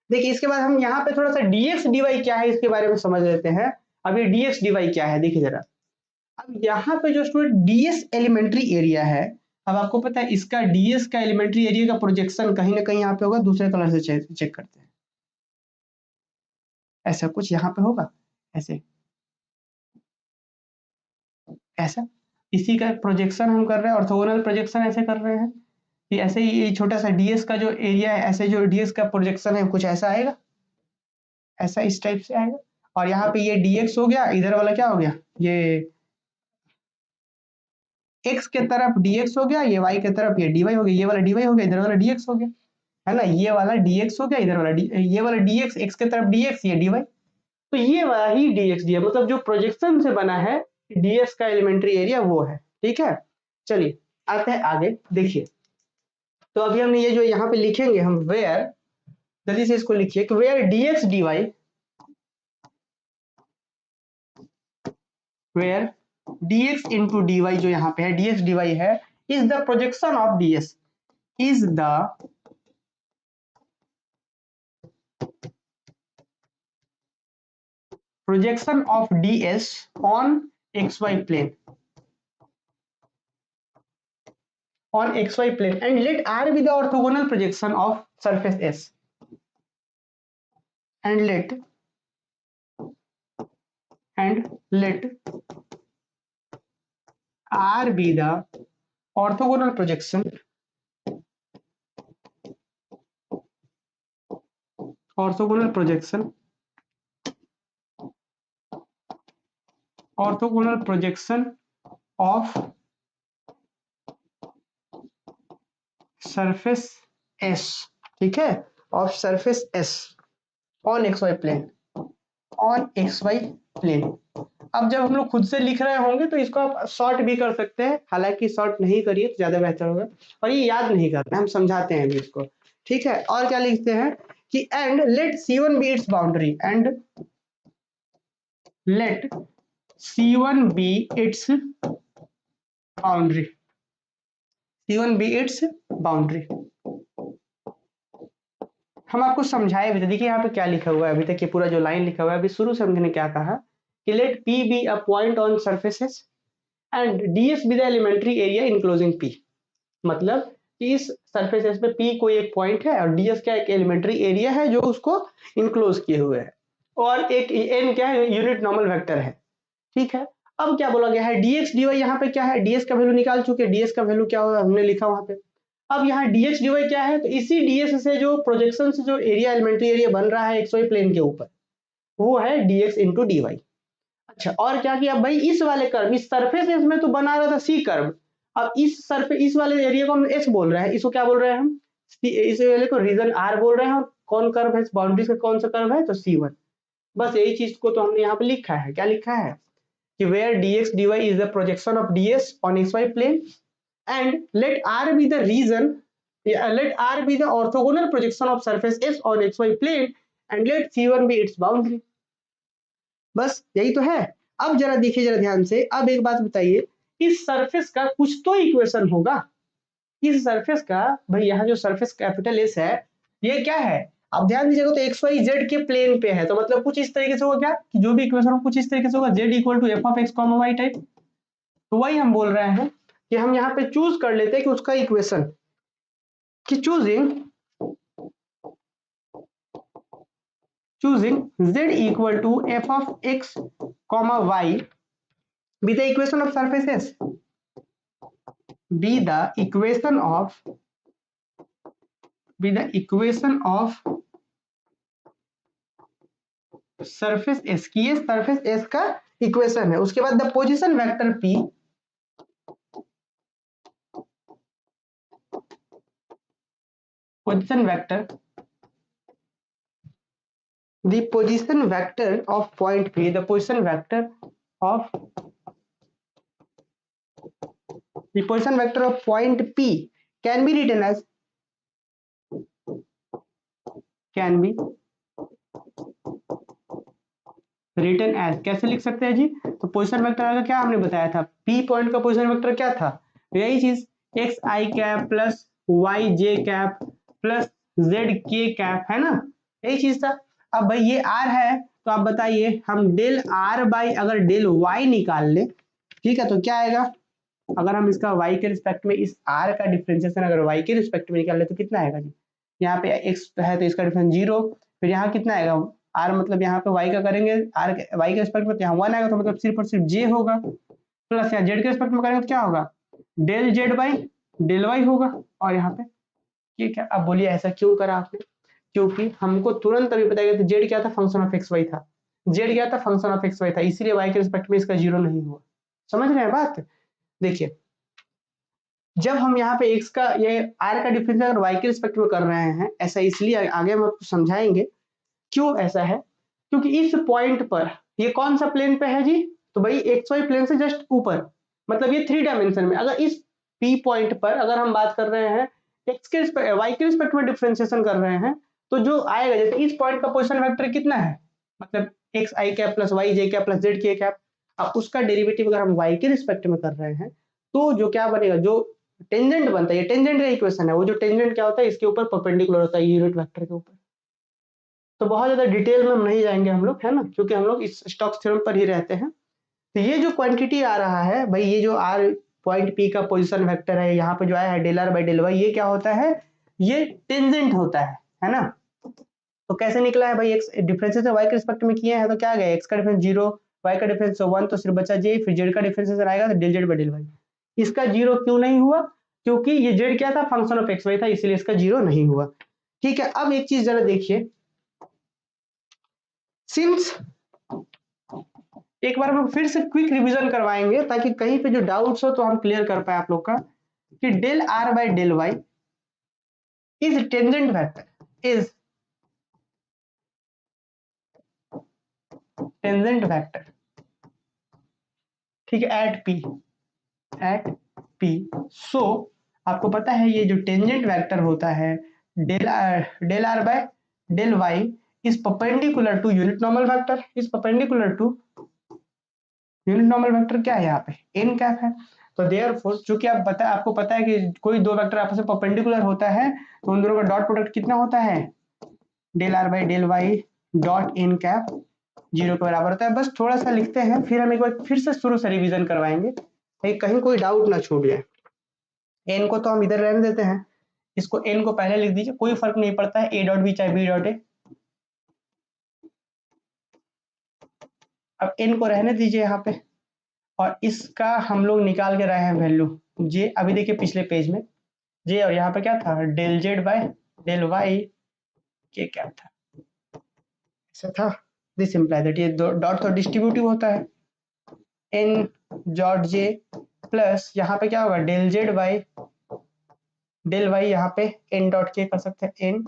देखिए इसके बाद हम यहाँ पे थोड़ा सा dx dy क्या है इसके बारे में समझ लेते हैं। अब ये dx dy क्या है देखिए जरा, अब यहाँ पे जो स्टूडेंट ds एलिमेंट्री एरिया है, अब आपको पता है इसका ds का एलिमेंट्री एरिया का प्रोजेक्शन कहीं ना कहीं यहाँ पे होगा, दूसरे कलर से चेक करते हैं, ऐसा कुछ यहाँ पे होगा, ऐसे ऐसा, इसी का प्रोजेक्शन हम कर रहे हैं, ऑर्थोगोनल प्रोजेक्शन ऐसे कर रहे हैं कि ऐसे ही ये छोटा सा ds का जो एरिया है, ऐसे जो ds का प्रोजेक्शन है कुछ ऐसा आएगा, ऐसा इस टाइप से आएगा। और यहाँ पे ये dx हो गया, इधर वाला क्या हो गया, ये x के तरफ dx हो गया, ये y के तरफ ये dy हो गया, ये वाला dy हो गया, इधर वाला dx हो गया, है ना, ये वाला dx हो गया, इधर वाला ये वाला dx, x के तरफ dx, ये dy, तो ये वाला ही dx dy, मतलब जो प्रोजेक्शन से बना है ds का एलिमेंट्री एरिया वो है, ठीक है। चलिए आते हैं आगे, देखिए तो अभी हमने ये जो यहाँ पे लिखेंगे हम वेयर, जल्दी से इसको लिखिए कि where dx dy, where dx into dy जो यहाँ पे है dx dy है, is the projection of ds, is the projection of ds on xy plane, on xy plane, and let r be the orthogonal projection of surface s, and let r be the orthogonal projection of surface s, ठीक है, of surface s on xy plane, on xy plane। अब जब हम लोग खुद से लिख रहे होंगे तो इसको आप शॉर्ट भी कर सकते हैं, हालांकि शॉर्ट नहीं करिए तो ज्यादा बेहतर होगा, और ये याद नहीं करना, हम समझाते हैं अभी इसको ठीक है, और क्या लिखते हैं कि and let C1 be its boundary, and let C1 be its boundary, C1 be its boundary. हम आपको समझाए भी थे, देखिए यहाँ पे क्या लिखा हुआ है, अभी तक ये पूरा जो लाइन लिखा हुआ है, अभी शुरू से हमने क्या कहा कि let P be a point on surfaces and ds be the elementary area enclosing P। मतलब कि इस सरफेस पे P कोई एक पॉइंट है और ds क्या एक एलिमेंट्री एरिया है जो उसको इनक्लोज किए हुए है, और एक n क्या है, यूनिट नॉर्मल वेक्टर है। ठीक है, अब क्या बोला गया है, dx dy, यहाँ पे क्या है, ds का वैल्यू निकाल चुके, ds का वैल्यू क्या होगा हमने लिखा वहां पे। अब यहाँ dx dy क्या है, तो इसी ds से जो प्रोजेक्शन से जो एरिया एलिमेंट्री एरिया बन रहा है xy प्लेन के ऊपर, वो है dx इंटू dy। अच्छा, और क्या किया भाई, इस वाले कर्व, इस सरफेस में तो बना रहा था सी कर्व, अब इस सरफेस, इस वाले एरिया को हम एस बोल रहे हैं, इसको क्या बोल रहे हैं हम, इस वाले को रीजन आर बोल रहे हैं, और कौन कर्व है इस बाउंड्री का, कौन सा कर्व है, तो C1। बस यही चीज को तो हमने यहाँ पे लिखा है, क्या लिखा है कि where dx dy is the projection of ds on xy plane and let r be the region, let r be the orthogonal projection of surface s on xy plane and let C1 be its boundary। बस यही तो है। अब जरा देखिए जरा ध्यान से, अब एक बात बताइए, इस सरफेस का कुछ तो इक्वेशन होगा, इस सरफेस का, भाई यहाँ जो सरफेस कैपिटल एस है, ये क्या है, आप ध्यान दीजिएगा तो एक्स वाई जेड के प्लेन पे है, तो मतलब कुछ इस तरीके से होगा क्या कि जो भी इक्वेशन हो कुछ इस तरीके से होगा, z equal to f of x comma y type. तो वही हम बोल रहे हैं कि हम यहाँ पे चूज कर लेते हैं कि उसका इक्वेशन, कि choosing z equal to f of x comma y be the equation of surface s, be the equation of surface s की, ये सरफेस एस का इक्वेशन है। उसके बाद the position vector p, position vector, the position vector of point p, the position vector of, the position vector of point p can be written as, can be written as, कैसे लिख सकते हैं जी, तो पोजीशन वेक्टर का क्या हमने बताया था, पी पॉइंट का पोजीशन वेक्टर क्या था, यही चीज x I cap plus Y J cap plus Z K cap, है ना, यही चीज था। अब भाई ये आर है, तो आप बताइए हम डेल आर बाई अगर डेल वाई निकाल ले, ठीक है, तो क्या आएगा, अगर हम इसका y के रिस्पेक्ट में इस r का डिफरेंशिएशन अगर y के रिस्पेक्ट में निकाल ले तो कितना आएगा जी, यहाँ पे x है तो इसका डिफरेंस 0, फिर यहाँ कितना आएगा r, मतलब यहाँ पे y का करेंगे r y के रिस्पेक्ट में, तो यहाँ 1 आएगा, तो मतलब सिर्फ और सिर्फ j होगा, प्लस यहाँ z के रिस्पेक्ट में करेंगे तो क्या होगा, del z by del y होगा, और यहाँ पे ठीक है। अब बोलिए ऐसा क्यों करा आपने, क्योंकि हमको तुरंत अभी पता गया था z क्या था, फंक्शन ऑफ एक्स वाई था, z क्या था, फंक्शन ऑफ एक्स वाई था, इसीलिए y के रिस्पेक्ट में इसका 0 नहीं हुआ। समझ रहे हैं बात, देखिए जब हम यहाँ पे x का ये r का डिफरेंस अगर y के रिस्पेक्ट में कर रहे हैं, ऐसा इसलिए आगे हम आपको समझाएंगे क्यों ऐसा है, क्योंकि इस पॉइंट पर ये कौन सा प्लेन पे है जी, तो भाई एक्स वाई प्लेन से जस्ट ऊपर, मतलब ये 3 डायमेंशन में, अगर इस p पॉइंट पर अगर हम बात कर रहे हैं x के y के रिस्पेक्ट में डिफरेंशिएशन कर रहे हैं, तो जो आएगा, जैसे इस पॉइंट का पोजीशन वेक्टर कितना है, मतलब x I cap plus Y J cap plus Z K cap, अब उसका डेरिवेटिव अगर हम y के रिस्पेक्ट में कर रहे हैं, तो जो क्या बनेगा, जो टेंजेंट बनता है, ये टेंजेंट का इक्वेशन है, वो जो टेंजेंट क्या होता है, इसके ऊपर परपेंडिकुलर होता है यूनिट वेक्टर के ऊपर। तो बहुत ज्यादा डिटेल में हम नहीं जाएंगे हम लोग, है ना, क्योंकि हम लोग इस स्टोक्स थ्योरम पर ही रहते हैं। तो ये जो क्वांटिटी आ रहा है भाई, ये जो आर पॉइंट पी का पोजीशन वेक्टर है, यहाँ पे जो आया है del r by del y, ये क्या होता है, ये टेंजेंट होता है ना। तो कैसे निकला है भाई, एक्स डिफरेंसेस वाई के रिस्पेक्ट में किए हैं, तो क्या आ गया, एक्स का डिफरेंस 0, वाई का डिफरेंस 1, तो सिर्फ बचा जे, फिर जेड का डिफरेंस आएगा तो del z by del Y. इसका 0 क्यों नहीं हुआ, क्योंकि ये जेड क्या था, फंक्शन ऑफ एक्स वाई था, इसलिए इसका 0 नहीं हुआ। ठीक है, अब एक चीज जरा देखिए, सिंस एक बार हम फिर से क्विक रिवीजन करवाएंगे ताकि कहीं पे जो डाउट्स हो तो हम क्लियर कर पाए आप लोग का, कि del r by del y is tangent vector, is tangent vector, ठीक है, एट पी। सो आपको पता है ये जो टेंजेंट वेक्टर होता है, del r by del y is perpendicular to unit normal vector, is perpendicular to unit normal vector क्या है यहाँ पे एन कैप है। तो देयरफॉर चूंकि आपको पता है कि कोई दो वेक्टर आपस में परपेंडिकुलर होता है तो उन दोनों का डॉट प्रोडक्ट कितना होता है del r by del y dot n cap 0 के बराबर होता है। बस थोड़ा सा लिखते हैं फिर हम एक बार फिर से शुरू से रिवीजन करवाएंगे कहीं कोई डाउट ना छूट जाए। एन को तो हम इधर रहने देते हैं, इसको एन को पहले लिख दीजिए, कोई फर्क नहीं पड़ता है ए डॉट बी चाहे बी डॉट ए। अब एन को रहने दीजिए यहाँ पे और इसका हम लोग निकाल के रहे हैं वैल्यू जे। अभी देखिए पिछले पेज में जे और यहाँ पे क्या था del z by del y के क्या था ऐसा था। दिस इंप्लाई दैट ये डॉट तो डिस्ट्रीब्यूटिव होता है एन डॉट जे प्लस यहाँ पे क्या होगा del z by del y यहाँ पे एन डॉट के कर सकते हैं n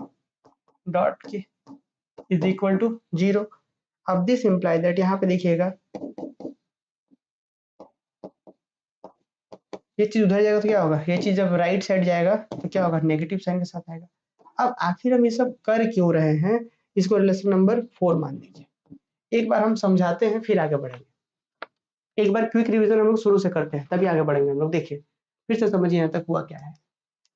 dot k is equal to 0। अब दिस इंप्लाई दैट यहाँ पे देखिएगा ये चीज उधर जाएगा तो क्या होगा, ये चीज जब राइट साइड जाएगा तो क्या होगा नेगेटिव साइन के साथ आएगा। अब आखिर हम ये सब कर क्यों रहे हैं, इसको रिलेशन नंबर 4 मान लीजिए। एक बार हम समझाते हैं फिर आगे बढ़ेंगे, एक बार क्विक रिवीजन हम लोग शुरू से करते हैं तभी आगे बढ़ेंगे हम लोग। देखिए फिर से समझिए यहाँ तक हुआ क्या है,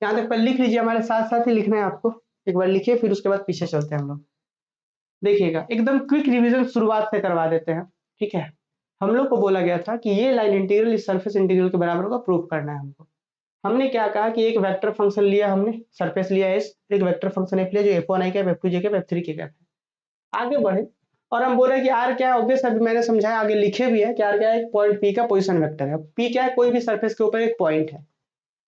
यहाँ तक पहले लिख लीजिए, हमारे साथ साथ ही लिखना है आपको। एक बार लिखिए फिर उसके बाद पीछे चलते हैं हम लोग। देखिएगा एकदम क्विक रिवीजन शुरुआत से करवा देते हैं, ठीक है। हम लोग को बोला गया था कि ये लाइन इंटीग्रल इस सरफेस इंटीग्रल के बराबर होगा, प्रूफ करना है हमको। हमने क्या कहा कि एक वेक्टर फंक्शन लिया, हमने सरफेस लिया एस, एक वेक्टर फंक्शन एफ लिया जो f1 i cap f2 j cap f3 k cap है। आगे बढ़े और हम बोल रहे हैं कि आर क्या है, ऑब्वियस अभी मैंने समझाया, आगे लिखे भी है कि आर क्या है, एक पॉइंट पी का पोजीशन वेक्टर है। पी क्या है, कोई भी सरफेस के ऊपर एक पॉइंट है।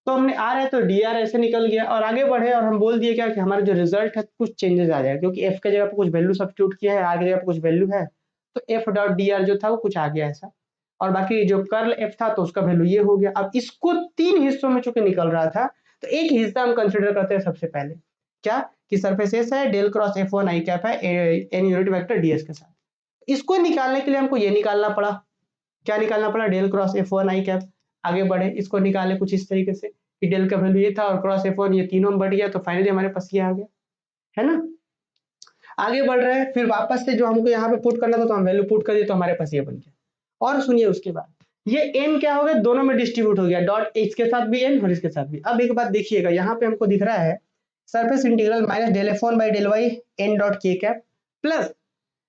तो हमने आर है तो डी आर ऐसे निकल गया और आगे बढ़े और हम बोल दिए क्या कि हमारा जो रिजल्ट है कुछ चेंजेस आ जाएगा, क्योंकि एफ के जगह पर कुछ वैल्यू सब्स्टिट्यूट किया है, आर की जगह पर कुछ वैल्यू है, तो एफ डॉट डी आर जो था वो कुछ आ गया ऐसा, और बाकी जो कर्ल एफ था तो उसका वैल्यू ये हो गया। अब इसको 3 हिस्सों में चूंकि निकल रहा था तो एक हिस्सा हम कंसिडर करते हैं सबसे पहले क्या कि सरफेस एस है, del cross f1 i cap है एन यूनिट वेक्टर ds के साथ। इसको निकालने के लिए हमको ये निकालना पड़ा, क्या निकालना पड़ा, del cross f1 i cap. आगे बढ़े इसको निकाले कुछ इस तरीके से कि डेल का वैल्यू ये था और क्रॉस f1 ये तीनों में बढ़ गया, तो फाइनली हमारे पास ये आ गया, है ना। आगे बढ़ रहे हैं फिर वापस से जो हमको यहाँ पे पुट करना था तो हम वैल्यू पुट कर दिए तो हमारे पास ये बन गया। और सुनिए उसके बाद ये n क्या हो गया, दोनों में डिस्ट्रीब्यूट हो गया, डॉट इसके साथ भी n और इसके साथ भी। अब एक बात देखिएगा यहाँ पे हमको दिख रहा है surface integral minus del f1 by del Y n dot k cap plus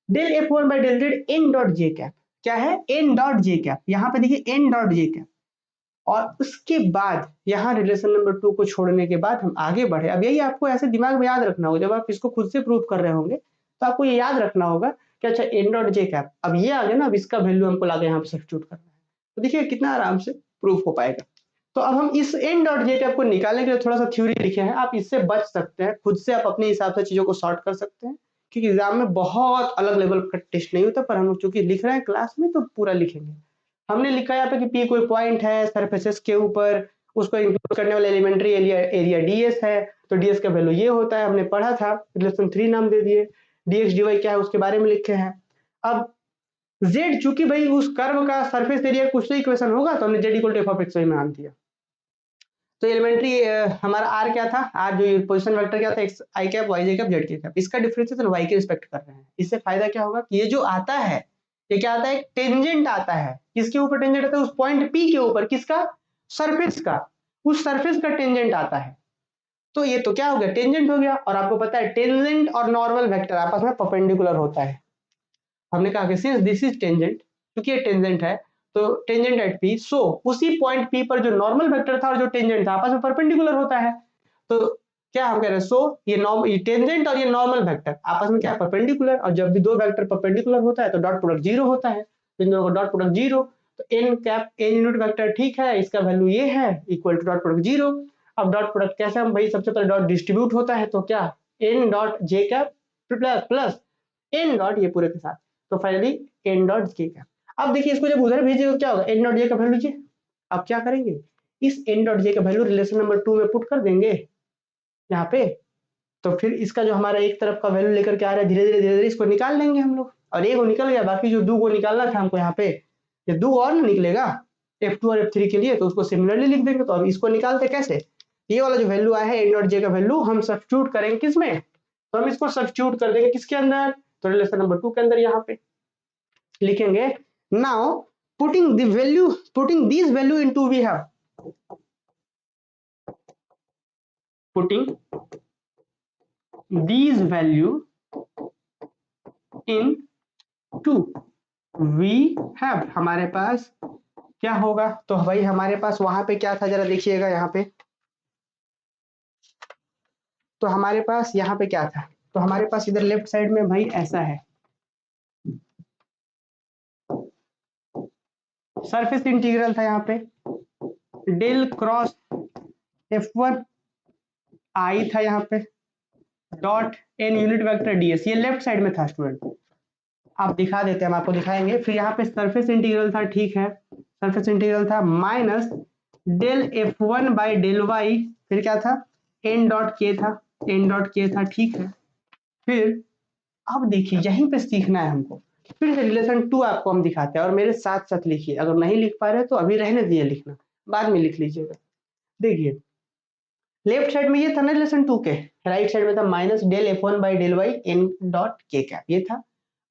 del f1 by del z n dot j cap. क्या है, n डॉट j कैप, यहाँ पे देखिए n डॉट j कैप। और उसके बाद यहाँ रिलेशन नंबर 2 को छोड़ने के बाद हम आगे बढ़े। अब यही आपको ऐसे दिमाग में याद रखना होगा, जब आप इसको खुद से प्रूव कर रहे होंगे तो आपको ये याद रखना होगा कि अच्छा n डॉट j कैप, अब ये आ गया ना, अब इसका वैल्यू हमको लाके यहाँ पे सब्स्टिट्यूट करना है, तो देखिए कितना आराम से प्रूफ हो पाएगा। तो अब हम इस n डॉट j कैप को निकालने के लिए थोड़ा सा थ्योरी लिखे हैं, आप इससे बच सकते हैं, खुद से आप अपने हिसाब से चीजों को सॉर्ट कर सकते हैं, क्योंकि एग्जाम में बहुत अलग लेवल का टेस्ट नहीं होता, पर हम लोग चूंकि लिख रहे हैं क्लास में तो पूरा लिखेंगे। हमने लिखा यहाँ पे कि P कोई पॉइंट है सरफेसेस के ऊपर, उसको इंक्लूड करने वाला एलिमेंट्री एरिया ds है, तो ds का वैल्यू ये होता है, हमने पढ़ा था, रिलेशन 3 नाम दे दिए, dx dy क्या है उसके बारे में लिखे हैं। अब z चूंकि भाई उस कर्व का सरफेस एरिया कुछ तो इक्वेशन होगा तो हमने z equal to f of x y मान दिया। तो एलिमेंट्री हमारा r क्या था, r जो पोजीशन वेक्टर क्या था x i cap y j cap z k cap, इसका डिफरेंशिएशन y के रिस्पेक्ट कर रहे हैं। इससे फायदा क्या होगा कि ये जो आता है ये क्या आता है, एक टेंजेंट आता है। किसके ऊपर टेंजेंट आता है, उस पॉइंट P के ऊपर, किसका, सरफेस का, उस सरफेस का टेंजेंट आता है। तो ये तो क्या हो गया, टेंजेंट हो गया। और आपको पता है टेंजेंट और नॉर्मल वेक्टर आपस में परपेंडिकुलर होता है। हमने कहा कि सिंस दिस इज टेंजेंट, क्योंकि ये टेंजेंट है तो टेंजेंट एट P, सो उसी पॉइंट P पर जो नॉर्मल वेक्टर था और जो टेंजेंट था आपस में परपेंडिकुलर होता है। तो क्या हम कह रहे हैं, सो ये टेंजेंट और ये नॉर्मल वेक्टर आपस में क्या है, परपेंडिकुलर, और जब भी दो वेक्टर परपेंडिकुलर होता है तो डॉट प्रोडक्ट 0 होता है, तो इन दोनों का डॉट प्रोडक्ट 0। तो n cap n unit vector ठीक है, इसका वैल्यू ये है इक्वल टू डॉट प्रोडक्ट 0। अब डॉट प्रोडक्ट कैसे, हम भाई सबसे पहले डॉट डिस्ट्रीब्यूट होता है तो क्या n dot j cap plus n dot ये पूरे के साथ, तो finally n dot j cap. अब देखिए इसको जब उधर भेजिएगा क्या होगा, n डॉट j का वैल्यू लीजिए। अब क्या करेंगे, इस n डॉट j का वैल्यू रिलेशन नंबर 2 में पुट कर देंगे यहाँ पे, तो फिर इसका जो हमारा एक तरफ का वैल्यू लेकर के आ रहा है धीरे धीरे इसको निकाल लेंगे हम लोग, और एक निकल गया, बाकी जो 2 को निकालना था हमको यहाँ पे, ये 2 और ना निकलेगा f2 और f3 के लिए, तो उसको सिमिलरली लिख देंगे। तो अब इसको निकालते कैसे, ये वाला जो वैल्यू आया है n डॉट j का वैल्यू हम सब्स्टिट्यूट करेंगे किसमें, तो हम इसको सब्स्टिट्यूट कर देंगे किसके अंदर, तो रिलेशन नंबर 2 के अंदर यहाँ पे लिखेंगे। Now putting the value, putting this value into, we have putting these value in 2 we have, हमारे पास क्या होगा, तो भाई हमारे पास वहां पे क्या था जरा देखिएगा यहाँ पे, तो हमारे पास यहाँ पे क्या था, तो हमारे पास इधर लेफ्ट साइड में भाई ऐसा है, सरफेस इंटीग्रल था यहाँ पे डेल क्रॉस F1 आई था यहाँ पे dot N unit vector ds, ये लेफ्ट साइड में था स्टूडेंट, आप दिखा देते हैं, हम आपको दिखाएंगे। फिर यहाँ पे सरफेस इंटीग्रल था, ठीक है, सरफेस इंटीग्रल था minus del F1 by del Y, फिर क्या था n डॉट के था, n डॉट के था, ठीक है। फिर अब देखिए यहीं पे सीखना है हमको, फिर से रिलेशन 2 आपको हम दिखाते हैं और मेरे साथ साथ लिखिए, अगर नहीं लिख पा रहे तो अभी रहने दिए लिखना, बाद में लिख लीजिएगा। देखिए लेफ्ट साइड में ये था ना रिलेशन 2 के, राइट साइड में था minus del F1 by del Y n dot k cap, ये था।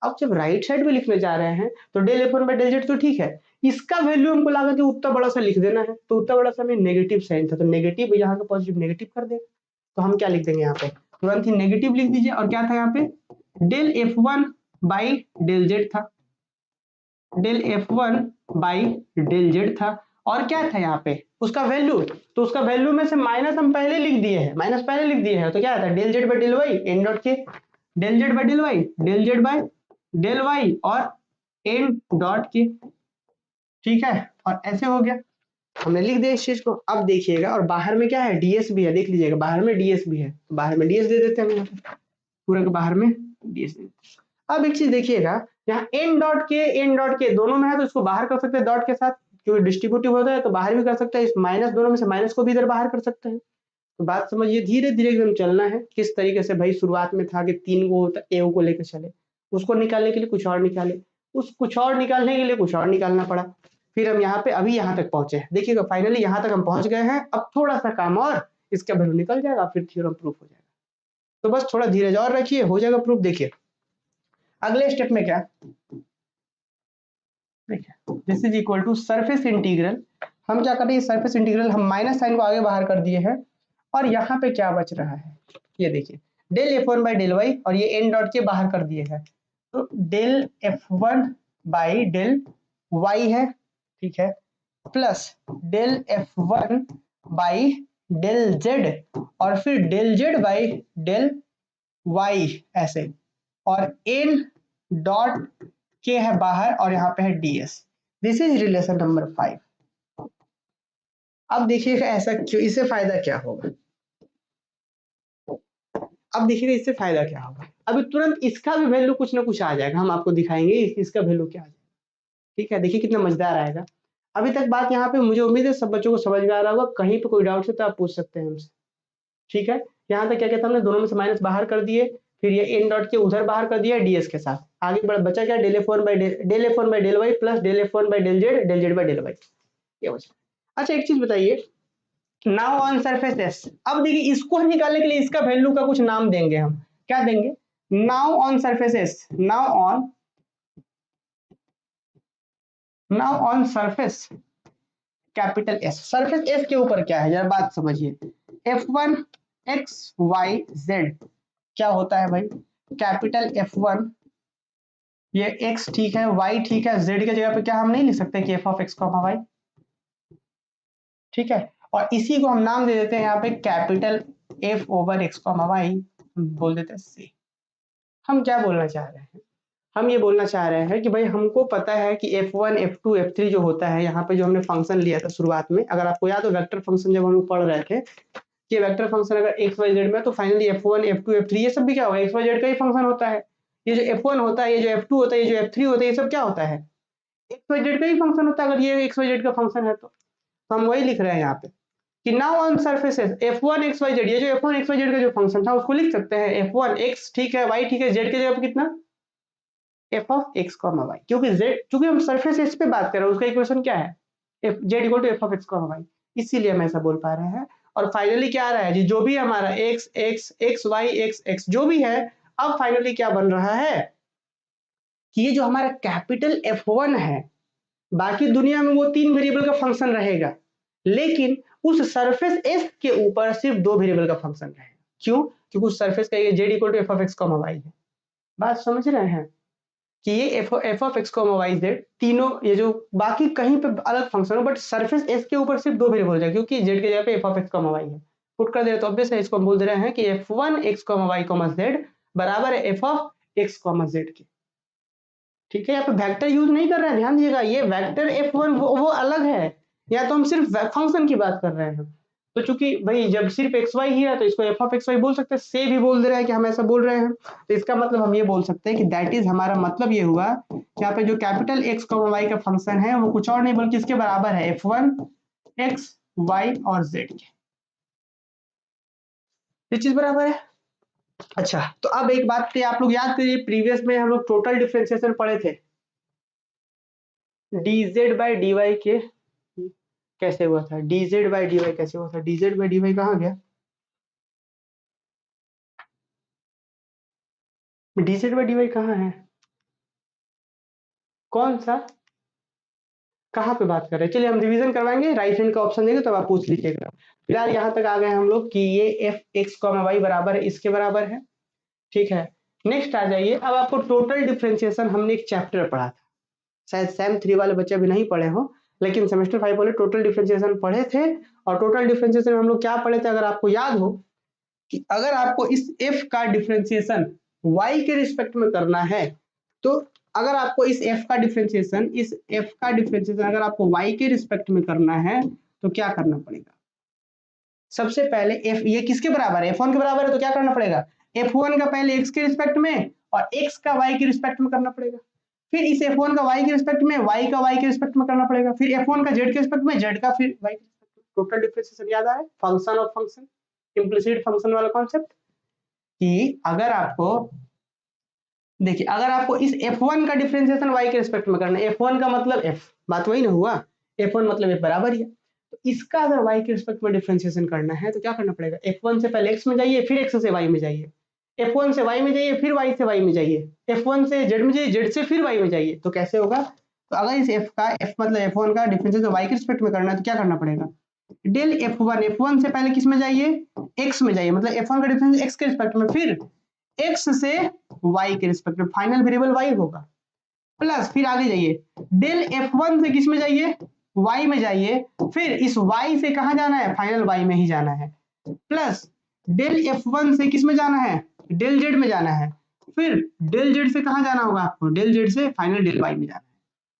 अब जब राइट साइड में लिखने जा रहे हैं तो del F1 by del Z तो ठीक है, इसका वैल्यू हमको लगा कि उतना बड़ा सा लिख देना है, तो उतना बड़ा सा में नेगेटिव साइन था, तो नेगेटिव यहाँ का पॉजिटिव नेगेटिव कर देंगे, तो हम क्या लिख देंगे यहाँ पे, तुरंत ही नेगेटिव लिख दीजिए। और क्या था यहाँ पे del F1 by del z था, del F1 by del z था, और क्या था यहाँ पे उसका वैल्यू, तो उसका वैल्यू में से माइनस हम पहले लिख दिए हैं, माइनस पहले लिख दिए हैं, तो क्या था del z by del y n dot k, del z by del y, del z by del y और एन डॉट के, ठीक है। और ऐसे हो गया, हमने लिख दिया इस चीज को। अब देखिएगा और बाहर में क्या है ds भी है, देख लीजिएगा बाहर में ds भी है, तो बाहर में ds दे देते हैं हम यहाँ पे, पूरा के बाहर में ds दे देते हैं। अब एक चीज देखिएगा यहाँ n डॉट के दोनों में है, तो इसको बाहर कर सकते हैं डॉट के साथ, क्योंकि डिस्ट्रीब्यूटिव होता है तो बाहर भी कर सकते हैं, इस माइनस दोनों में से माइनस को भी इधर बाहर कर सकते हैं। तो बात समझिए, धीरे धीरे एकदम चलना है, किस तरीके से भाई शुरुआत में था कि 3 को ए को लेकर चले, उसको निकालने के लिए कुछ और निकाले, उस कुछ और निकालने के लिए कुछ और निकालना पड़ा, फिर हम यहाँ पे अभी यहाँ तक पहुंचे, देखिएगा फाइनली यहाँ तक हम पहुंच गए हैं। अब थोड़ा सा काम और, इसका वैल्यू निकल जाएगा, फिर थ्योरम प्रूफ हो जाएगा। तो बस थोड़ा धीरज और रखिए, हो जाएगा प्रूफ। देखिए अगले स्टेप में क्या, देखिए this is equal to surface integral, हम क्या करेंगे सरफेस इंटीग्रल, हम माइनस साइन को आगे बाहर कर दिए हैं, और यहाँ पे क्या बच रहा है, ये देखिए del F1 by del y, और ये एन डॉट के बाहर कर दिए हैं, तो del F1 by del Y है, ठीक है, plus del F1 by del z, और फिर del z by del y ऐसे, और एन डॉट के है बाहर, और यहाँ पे है ds, this is relation number 5। अब देखिएगा ऐसा क्यों, इससे फायदा क्या होगा, अब देखिएगा इससे फायदा क्या होगा, अभी तुरंत इसका भी वैल्यू कुछ ना कुछ आ जाएगा, हम आपको दिखाएंगे इसका वैल्यू क्या आ जाएगा, ठीक है। देखिए कितना मजेदार आएगा। अभी तक बात यहाँ पे मुझे उम्मीद है सब बच्चों को समझ में आ रहा होगा, कहीं पे कोई डाउट है तो आप पूछ सकते हैं हमसे, ठीक है। यहाँ तक क्या कहता हमने दोनों में से माइनस बाहर कर दिए, फिर ये एन डॉट के उधर बाहर कर दिया ds के साथ, आगे बचा क्या del F1 by del y plus del F1 by del z by del y, ये बचा। अच्छा एक चीज बताइए, नाउ ऑन सरफेस एस, अब देखिए इसको निकालने के लिए इसका वैल्यू का कुछ नाम देंगे हम, क्या देंगे, now on surface S, now on surface capital S, surface S के ऊपर क्या है जरा बात समझिए, F1 x y z क्या होता है भाई, कैपिटल F1 ये x ठीक है, y ठीक है, z की जगह पे क्या हम नहीं लिख सकते कि f of x comma y, ठीक है। और इसी को हम नाम दे देते हैं यहाँ पे capital f over x comma y, बोल देते हैं c। हम क्या बोलना चाह रहे हैं, हम ये बोलना चाह रहे हैं कि भाई हमको पता है कि F1 F2 F3 जो होता है, यहाँ पे जो हमने फंक्शन लिया था शुरुआत में, अगर आपको याद हो वेक्टर फंक्शन जब हम लोग पढ़ रहे थे कि वेक्टर फंक्शन अगर x y z में, तो फाइनली F1 F2 F3 ये सब भी क्या होगा x y z का ही फंक्शन होता है, ये जो F1 होता है, ये जो F2 होता है, ये जो F3 होता है, ये सब क्या होता है x y z का ही फंक्शन होता है, अगर ये x y z का फंक्शन है तो हम वही लिख रहे हैं यहाँ पे कि now on surfaces F1 x y z, ये जो F1 x y z का जो फंक्शन था उसको लिख सकते हैं F1 x ठीक है, y ठीक है, z के जगह पे कितना f of x comma y, क्योंकि z, क्योंकि हम सरफेस एस पे बात कर रहे हैं, उसका इक्वेशन क्या है z equal to f of x comma y, इसीलिए हम ऐसा बोल पा रहे हैं। और फाइनली क्या आ रहा है जी, जो भी हमारा x x x y x x जो भी है, अब फाइनली क्या बन रहा है कि ये जो हमारा कैपिटल F1 है, बाकी दुनिया में वो 3 वेरिएबल का फंक्शन रहेगा, लेकिन उस सरफेस S के ऊपर सिर्फ 2 वेरिएबल का फंक्शन रहेगा। क्यों? क्योंकि उस सरफेस का ये z equal to f of x comma y है। बात समझ रहे हैं कि ये f of x comma y z तीनों, ये जो बाकी कहीं पे अलग फंक्शन हो, बट सरफेस एस के ऊपर सिर्फ 2 वेरिएबल हो जाएगा, क्योंकि जेड के जगह पे f of x comma y है। पुट कर दे तो ऑब्वियस है, इसको हम बोल दे रहे हैं कि f1 x comma y comma z बराबर है f of x comma z के। ठीक है, यहाँ पे वेक्टर यूज नहीं कर रहे हैं, ध्यान दीजिएगा, ये वेक्टर f1 वो अलग है, या तो हम सिर्फ फंक्शन की बात कर रहे हैं। तो चूंकि भाई जब सिर्फ एक्स वाई ही है तो इसको एफ ऑफ एक्स वाई बोल सकते हैं, से भी बोल दे रहे हैं कि हम ऐसा बोल रहे हैं, तो इसका मतलब हम ये बोल सकते हैं कि दैट इज, हमारा मतलब ये हुआ कि यहाँ पे जो कैपिटल एक्स कॉमा वाई का फंक्शन है वो कुछ और नहीं बल्कि इसके बराबर है f1 x y और z के। ये चीज बराबर है। अच्छा, तो अब एक बात पे आप लोग याद करिए, प्रीवियस में हम लोग टोटल डिफरेंशिएशन पढ़े थे, dz बाई dy के कैसे हुआ था, dz बाई dy कैसे हुआ था, dz बाई dy कहाँ गया, dz बाई dy कहाँ है, कौन सा, कहाँ पे बात कर रहे हैं, चलिए हम रिवीजन करवाएंगे, राइट हैंड का ऑप्शन देंगे तब आप पूछ लीजिएगा। फिलहाल यहाँ तक आ गए हम लोग कि ये एफ एक्स कॉमा वाई बराबर है इसके बराबर है। ठीक है, नेक्स्ट आ जाइए, अब आपको टोटल डिफरेंशिएशन हमने एक चैप्टर पढ़ा था, शायद सेम 3 वाले बच्चे अभी नहीं पढ़े हो, लेकिन सेमेस्टर 5 वाले टोटल डिफरेंशिएशन पढ़े थे। और टोटल डिफरेंशिएशन में हम लोग क्या पढ़े थे, अगर आपको याद हो कि अगर आपको इस f का डिफरेंशिएशन y के रिस्पेक्ट में करना है, तो अगर आपको इस f का डिफरेंशिएशन अगर आपको y के रिस्पेक्ट में करना है तो क्या करना पड़ेगा, सबसे पहले f ये किसके बराबर है, f1 के बराबर है, तो क्या करना पड़ेगा, f1 का पहले x के रिस्पेक्ट में और x का y के रिस्पेक्ट में करना पड़ेगा, फिर इस f1 का y के रिस्पेक्ट में y का y के रिस्पेक्ट में करना पड़ेगा, फिर f1 का z के रिस्पेक्ट में z का फिर y के रिस्पेक्ट में। टोटल डिफरेंशिएशन याद आया, function of function, implicit function वाला कॉन्सेप्ट, कि अगर आपको देखिए, अगर आपको इस f1 का डिफरेंशिएशन y के रिस्पेक्ट में करना है, f1 का मतलब f, बात वही ना हुआ, f1 मतलब f बराबर ही है, तो इसका अगर y के रिस्पेक्ट में डिफरेंशिएशन करना है तो क्या करना पड़ेगा, f1 से पहले x में जाइए, फिर x से y में जाइए, f1 से y में जाइए, फिर y से y में जाइए, f1 से z में जाइए, z से फिर y में जाइए, तो कैसे होगा, तो अगर इस f का f मतलब f1 का डिफरेंशिएशन y के रिस्पेक्ट में करना है तो क्या करना पड़ेगा, डेल f1 से पहले किस में जाइए, x में जाइए, मतलब f1 का डिफरेंशिएशन x के रिस्पेक्ट में, फिर x से y के रिस्पेक्ट में, फाइनल वेरिएबल y होगा, प्लस फिर आगे जाइए, डेल f1 से किस में जाइए, y में जाइए, फिर इस y से कहां जाना है, फाइनल y में ही जाना है, प्लस डेल f1 से किस में जाना है, डेल z में जाना है, फिर डेल z से कहां जाना होगा आपको, डेल z से फाइनल डेल y में जाना है।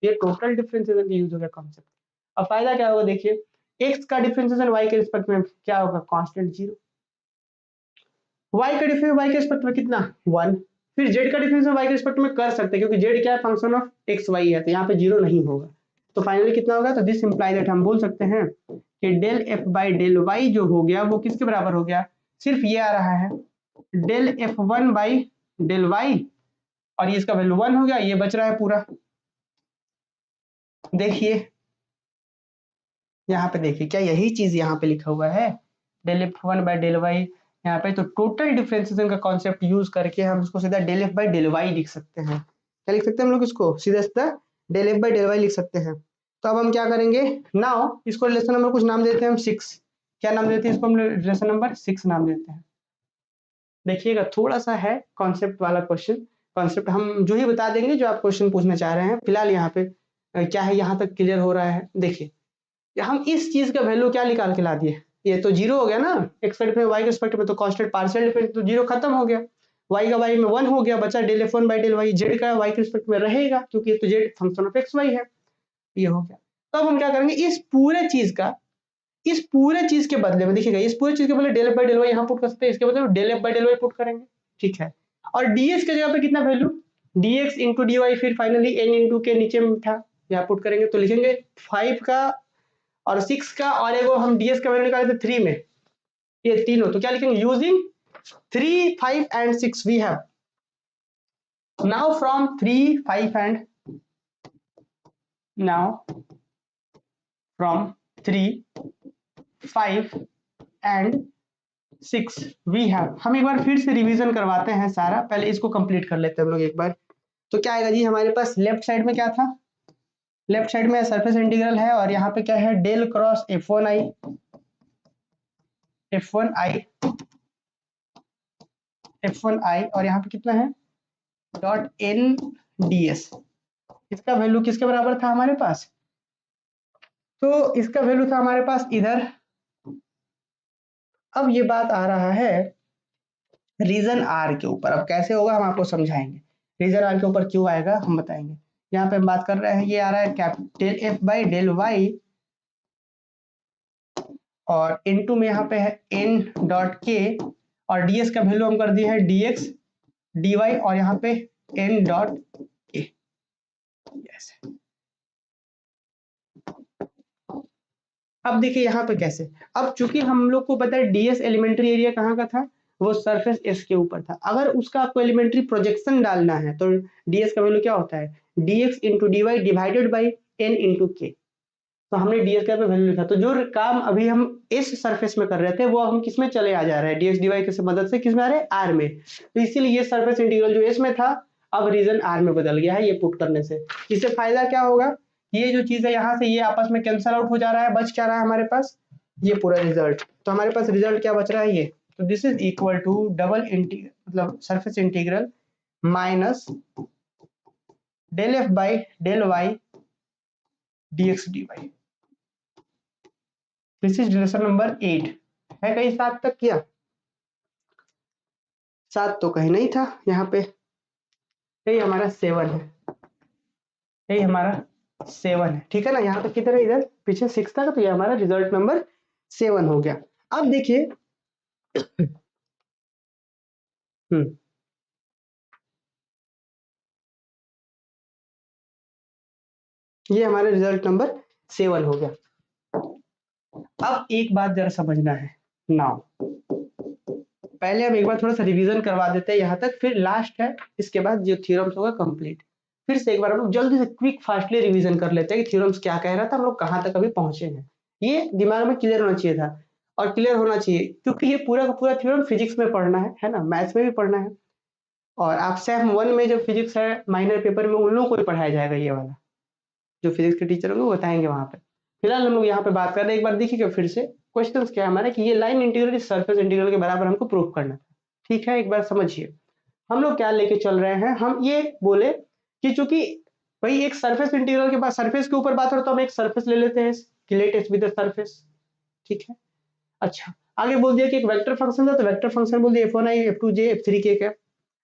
ये टोटल डिफरेंशिएशन का यूज हो गया कॉन्सेप्ट। अब फायदा क्या होगा, देखिए x का डिफरेंशिएशन y के रिस्पेक्ट में क्या होगा, कांस्टेंट 0, y का डिफरेंस y के रिस्पेक्ट में कितना 1, फिर z का डिफरेंस y के रिस्पेक्ट में कर सकते हैं क्योंकि z क्या है, फंक्शन ऑफ x y है, तो यहाँ पे 0 नहीं होगा, तो फाइनली कितना होगा, तो दिस इंप्लाई दैट हम बोल सकते हैं कि del f by del y जो हो गया वो किसके बराबर हो गया, सिर्फ ये आ रहा है del f1 by del y, और ये इसका वैल्यू 1 हो गया, ये बच रहा है पूरा। देखिए यहाँ पे, देखिए क्या यही चीज यहाँ पे लिखा हुआ है, del f1 by del y यहाँ पे, तो टोटल डिफरेंशिएशन का कॉन्सेप्ट यूज करके हम इसको सीधा del f by del y लिख सकते हैं। क्या लिख सकते हैं हम लोग, इसको सीधा सीधा del f by del y लिख सकते हैं। तो अब हम क्या करेंगे, नाउ इसको रिलेशन नंबर कुछ नाम देते हैं हम 6, क्या नाम देते हैं इसको हम, रिलेशन नंबर 6 नाम देते हैं। देखिएगा थोड़ा सा है कॉन्सेप्ट वाला क्वेश्चन, कॉन्सेप्ट हम जो ही बता देंगे जो आप क्वेश्चन पूछना चाह रहे हैं, फिलहाल यहाँ पे क्या है, यहाँ तक क्लियर हो रहा है। देखिए हम इस चीज का वैल्यू क्या निकाल के ला दिए, ये तो 0 हो गया ना, एक्स का डिफरेंस y के रिस्पेक्ट में, तो कांस्टेंट पार्शियल डिफरेंस तो 0 खत्म हो गया, y का y में 1 हो गया, बचा del f1 by del y, z का y के रिस्पेक्ट में रहेगा क्योंकि ये तो z function of x y है, ये हो गया। तो अब हम क्या करेंगे, इस पूरे चीज के बदले में, देखिएगा इस पूरे चीज के बदले del f by del y यहाँ पुट कर सकते हैं, इसके बदले del f by del y put करेंगे, ठीक है, और dx के जगह पे कितना वैल्यू, dx इंटू dy, फिर फाइनली n इंटू के नीचे में था, यहाँ पुट करेंगे, तो लिखेंगे 5 का और 6 का, और एगो हम ds का वैल्यू निकाले थे 3 में, ये तीनों, तो क्या लिखेंगे, using 3, 5 and 6 we have now from 3, 5 and now from 3, 5 and 6 we have. हम एक बार फिर से रिवीजन करवाते हैं सारा, पहले इसको कंप्लीट कर लेते हैं हम लोग एक बार। तो क्या आएगा जी हमारे पास लेफ्ट साइड में क्या था, लेफ्ट साइड में सरफेस इंटीग्रल है और यहाँ पे क्या है डेल क्रॉस F1i और यहाँ पे कितना है डॉट एन डी एस। इसका वैल्यू किसके बराबर था हमारे पास, तो इसका वैल्यू था हमारे पास इधर। अब ये बात आ रहा है रीजन आर के ऊपर। अब कैसे होगा हम आपको समझाएंगे। रीजन आर के ऊपर क्यों आएगा हम बताएंगे। यहाँ पे हम बात कर रहे हैं, ये आ रहा है capital f by del y और इनटू में यहाँ पे है एन डॉट के और डीएस का वैल्यू हम कर दिए हैं डीएक्स डी वाई और यहाँ पे एन डॉट के। यस, अब देखिए यहाँ पे कैसे, अब चूंकि हम लोग को पता है डीएस एलिमेंट्री एरिया कहाँ का था, वो सरफेस एस के ऊपर था। अगर उसका आपको एलिमेंट्री प्रोजेक्शन डालना है तो डीएस का वैल्यू क्या होता है dx into d y divided by n into k. तो हमने डीएस का वैल्यू लिखा, तो जो काम अभी हम इस सरफेस में कर रहे थे वो हम किस में चले आ जा रहे हैं डीएक्स डी वाई की मदद से किस में आ रहे हैं आर में। तो इसीलिए ये सरफेस इंटीग्रल जो एस में था अब रीजन आर में बदल गया है ये पुट करने से। इससे फायदा क्या होगा, ये जो चीज है यहाँ से ये आपस में कैंसल आउट हो जा रहा है, बच क्या रहा है हमारे पास ये पूरा रिजल्ट। तो हमारे पास रिजल्ट क्या बच रहा है ये, तो this is equal to double integral मतलब surface integral minus del f by del y dx d y. This is relation number 8 है। कहीं 7 तक किया, 7 तो कहीं नहीं था यहाँ पे, यही हमारा 7 है, यही हमारा 7 है, ठीक है ना। यहाँ पे किधर है इधर पीछे 6 था, तो ये हमारा रिजल्ट नंबर 7 हो गया। अब देखिए ये हमारा रिजल्ट नंबर 7 हो गया। अब एक बात जरा समझना है नाउ, पहले हम एक बार थोड़ा सा रिवीजन करवा देते हैं यहाँ तक, फिर लास्ट है इसके बाद जो थ्योरम्स होगा कंप्लीट। फिर से एक बार हम लोग जल्दी से क्विक फास्टली रिवीजन कर लेते हैं कि थ्योरम्स क्या कह रहा था, हम लोग कहाँ तक अभी पहुंचे हैं। ये दिमाग में क्लियर होना चाहिए था और क्लियर होना चाहिए क्योंकि ये पूरा का पूरा थ्योरम फिजिक्स में पढ़ना है ना, मैथ्स में भी पढ़ना है। और आप सेम 1 में जो फिजिक्स है माइनर पेपर में उन लोगों को भी पढ़ाया जाएगा, ये वाला जो फिजिक्स के टीचर होंगे वो बताएंगे वहां पे। फिलहाल हम लोग यहाँ पे बात कर रहे हैं, एक बार देखिएगा फिर से क्वेश्चंस क्या है हमारा कि ये लाइन इंटीग्रल इस सरफेस इंटीग्रल के बराबर हमको प्रूव करना था, ठीक है। एक बार समझिए हम लोग क्या लेके चल रहे हैं, हम ये बोले कि चूंकि भाई एक सरफेस इंटीग्रल के बाद सरफेस के ऊपर बात हो तो हम एक सरफेस ले लेते हैं कि let S be the surface, ठीक है। अच्छा आगे बोल दिया कि एक वेक्टर फंक्शन था तो वेक्टर फंक्शन बोल दिया f1i f2j f3k का।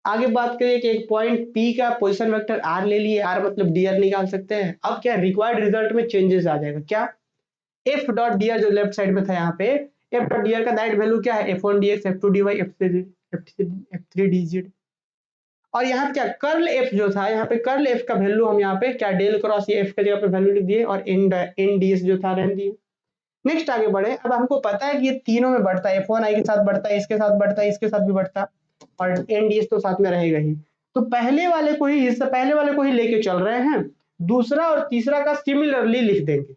आगे बात करिए कि एक पॉइंट P का पोजीशन वेक्टर R ले लिए, R मतलब dr निकाल सकते हैं। अब क्या रिक्वायर्ड रिजल्ट में चेंजेस आ जाएगा, क्या f डॉट dr जो लेफ्ट साइड में था यहाँ पे f डॉट dr का दैट वैल्यू क्या है f1 dx f2 dy f3 dz। और यहाँ पे क्या कर्ल f जो था यहाँ पे कर्ल f का वैल्यू हम यहाँ पे क्या डेल क्रॉस ये f के जगह पे वैल्यू लिख दिए और n ds जो था रहने दिए। नेक्स्ट आगे बढ़े, अब हमको पता है कि ये तीनों में बढ़ता है, f1i के साथ बढ़ता है, इसके साथ बढ़ता है, इसके साथ भी बढ़ता है और एनडीएस तो साथ में रहेगा ही। तो पहले वाले को ही इससे पहले वाले को ही लेके चल रहे हैं, दूसरा और तीसरा का सिमिलरली लिख देंगे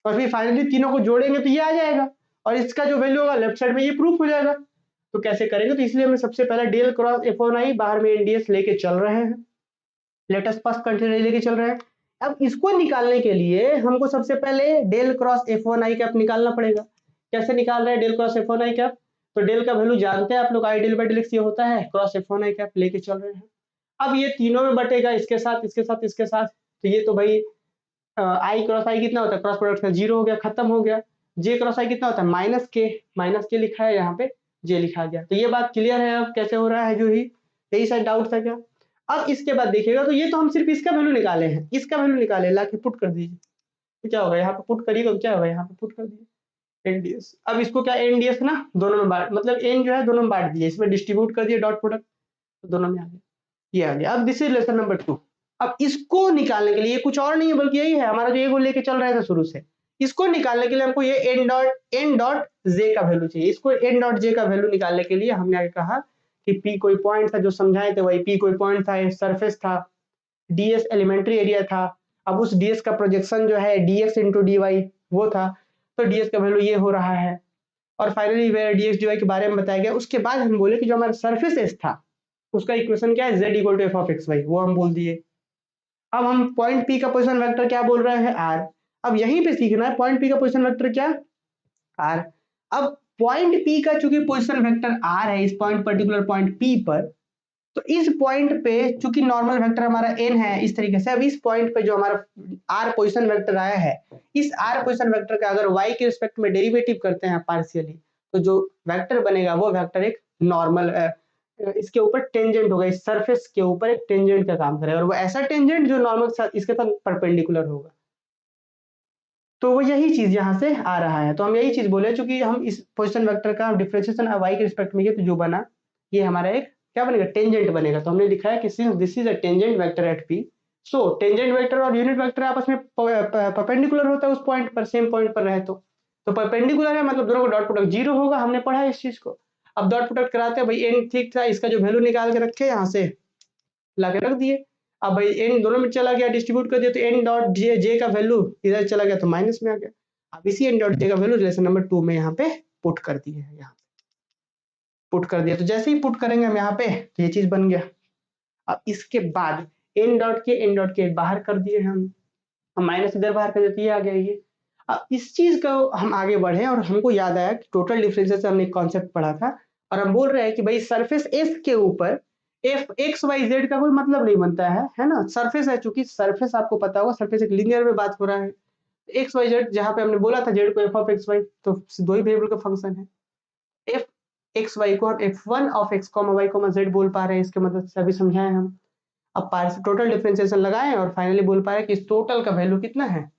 और फिर फाइनली तीनों को जोड़ेंगे तो ये आ जाएगा और इसका जो वैल्यू होगा लेफ्ट साइड में ये प्रूफ हो जाएगा। तो कैसे करेंगे, तो इसलिए हमें सबसे पहले डेल क्रॉस f1i बाहर में एनडीएस लेके चल रहे हैं, लेटेस्ट फर्स्ट कंटिन्यू लेके चल रहे हैं। अब इसको निकालने के लिए हमको सबसे पहले डेल क्रॉस f1i कैप निकालना पड़ेगा। कैसे निकाल रहे हैं डेल क्रॉस f1i कैप, तो डेल का वैल्यू जानते हैं आप लोग, आई डेल बाई डेल एक्स ये होता है, क्रॉस f1i कैप लेके चल रहे हैं। अब ये तीनों में बटेगा इसके साथ इसके साथ इसके साथ, तो ये तो भाई आई क्रॉस आई कितना होता है क्रॉस प्रोडक्ट का 0 हो गया, खत्म हो गया। जे क्रॉस आई कितना होता है माइनस के लिखा है यहाँ पे, जे लिखा गया। तो ये बात क्लियर है अब कैसे हो रहा है, जो ही यही शायद डाउट था क्या। अब इसके बाद देखिएगा तो ये तो हम सिर्फ इसका वैल्यू निकाले हैं, इसका वैल्यू निकाले ला के पुट कर दीजिए, तो क्या होगा यहाँ पे पुट करिएगा तो क्या होगा यहाँ पे पुट कर दीजिए एनडीएस। अब इसको क्या एनडीएस ना दोनों में बांट मतलब एन जो है दोनों में बांट दिए, इसमें डिस्ट्रीब्यूट कर दिए डॉट प्रोडक्ट तो दोनों में आ गया, ये आ गया। अब दिस इज लेसन नंबर 2। अब इसको निकालने के लिए कुछ और नहीं है बल्कि यही है हमारा जो ये को लेके चल रहा था शुरू से, इसको निकालने के लिए हमको ये एन डॉट जे का वैल्यू चाहिए। इसको एन डॉट जे का वैल्यू निकालने के लिए हमने आगे कहा कि पी कोई पॉइंट था जो समझाए थे वही पी कोई पॉइंट था, सरफेस था, डीएस एलिमेंट्री एरिया था। अब उस डीएस का प्रोजेक्शन जो है डीएक्स इंटू डी वाई वो था, तो डीएस का वैल्यू ये हो रहा है। और फाइनली वेयर dx dy के बारे में बताया गया। उसके बाद हम बोले कि जो हमारा सरफेस एस था उसका इक्वेशन क्या है, z equal to f of x y, वो हम बोल दिए। अब हम पॉइंट पी का पोजिशन वेक्टर क्या बोल रहे हैं, आर। अब यहीं पे सीखना है पॉइंट पी का पोजिशन वेक्टर क्या, आर। अब पॉइंट पी का चूंकि पोजिशन वेक्टर आर है इस पॉइंट पर्टिकुलर पॉइंट पी पर, तो इस पॉइंट पे चूंकि नॉर्मल वेक्टर हमारा n है इस तरीके से, अब इस पॉइंट पे जो हमारा r पोजीशन वेक्टर आया है, इस r पोजीशन वेक्टर का अगर y के रिस्पेक्ट में डेरिवेटिव करते हैं पार्शियली, तो जो वेक्टर बनेगा वो वेक्टर एक नॉर्मल इसके ऊपर टेंजेंट होगा, इस सरफेस के ऊपर एक टेंजेंट का काम करेगा, और वो ऐसा टेंजेंट जो नॉर्मल इसके साथ परपेंडिकुलर होगा। तो वो यही चीज यहाँ से आ रहा है। तो हम यही चीज बोले चूंकि हम इस पोजीशन वेक्टर का डिफरेंशिएशन y के रिस्पेक्ट में किया, तो जो बना ये हमारा एक क्या बनेगा, टेंजेंट बनेगा। तो हमने लिखा है कि since this is a tangent vector eight p, so tangent vector और यूनिट वेक्टर आपस में परपेंडिकुलर होता है उस पॉइंट पर, सेम पॉइंट पर रहे तो परपेंडिकुलर है, मतलब दोनों का डॉट प्रोडक्ट 0 होगा। हमने पढ़ा है इस चीज को। अब डॉट प्रोडक्ट कराते हैं भाई, n ठीक था, इसका जो वैल्यू निकाल के रखे यहाँ से ला के रख दिए। अब भाई n दोनों में चला गया, डिस्ट्रीब्यूट कर दिया, तो n डॉट जे का वैल्यू इधर चला गया तो माइनस में आ गया। अब इसी n डॉट जे का वैल्यू रिलेशन नंबर 2 में यहाँ पे पुट कर दिए, यहाँ पुट कर दिया। तो जैसे ही पुट करेंगे हम यहाँ पे तो ये चीज बन गया। अब इसके बाद n डॉट के बाहर कर दिए हम माइनस इधर बाहर कर देते, आ गया ये। अब इस चीज को हम आगे बढ़े और हमको याद आया कि टोटल डिफरेंशियल से हमने एक कॉन्सेप्ट पढ़ा था, और हम बोल रहे हैं कि भाई सरफेस एस के ऊपर एफ एक्स वाई जेड का कोई मतलब नहीं बनता है ना। सरफेस है, चूंकि सरफेस आपको पता होगा सरफेस एक लीनियर में बात हो रहा है, एक्स वाई जेड जहां पे हमने बोला था जेड को एफ ऑफ एक्स वाई, तो दो ही वेरिएबल का फंक्शन है। एफ एक्स वाई को हम f one of x comma y comma z बोल पा रहे हैं, इसके मतलब से अभी समझाए हम। अब टोटल डिफरेंशिएशन लगाएं और फाइनली बोल पा रहे हैं कि इस टोटल का वैल्यू कितना है,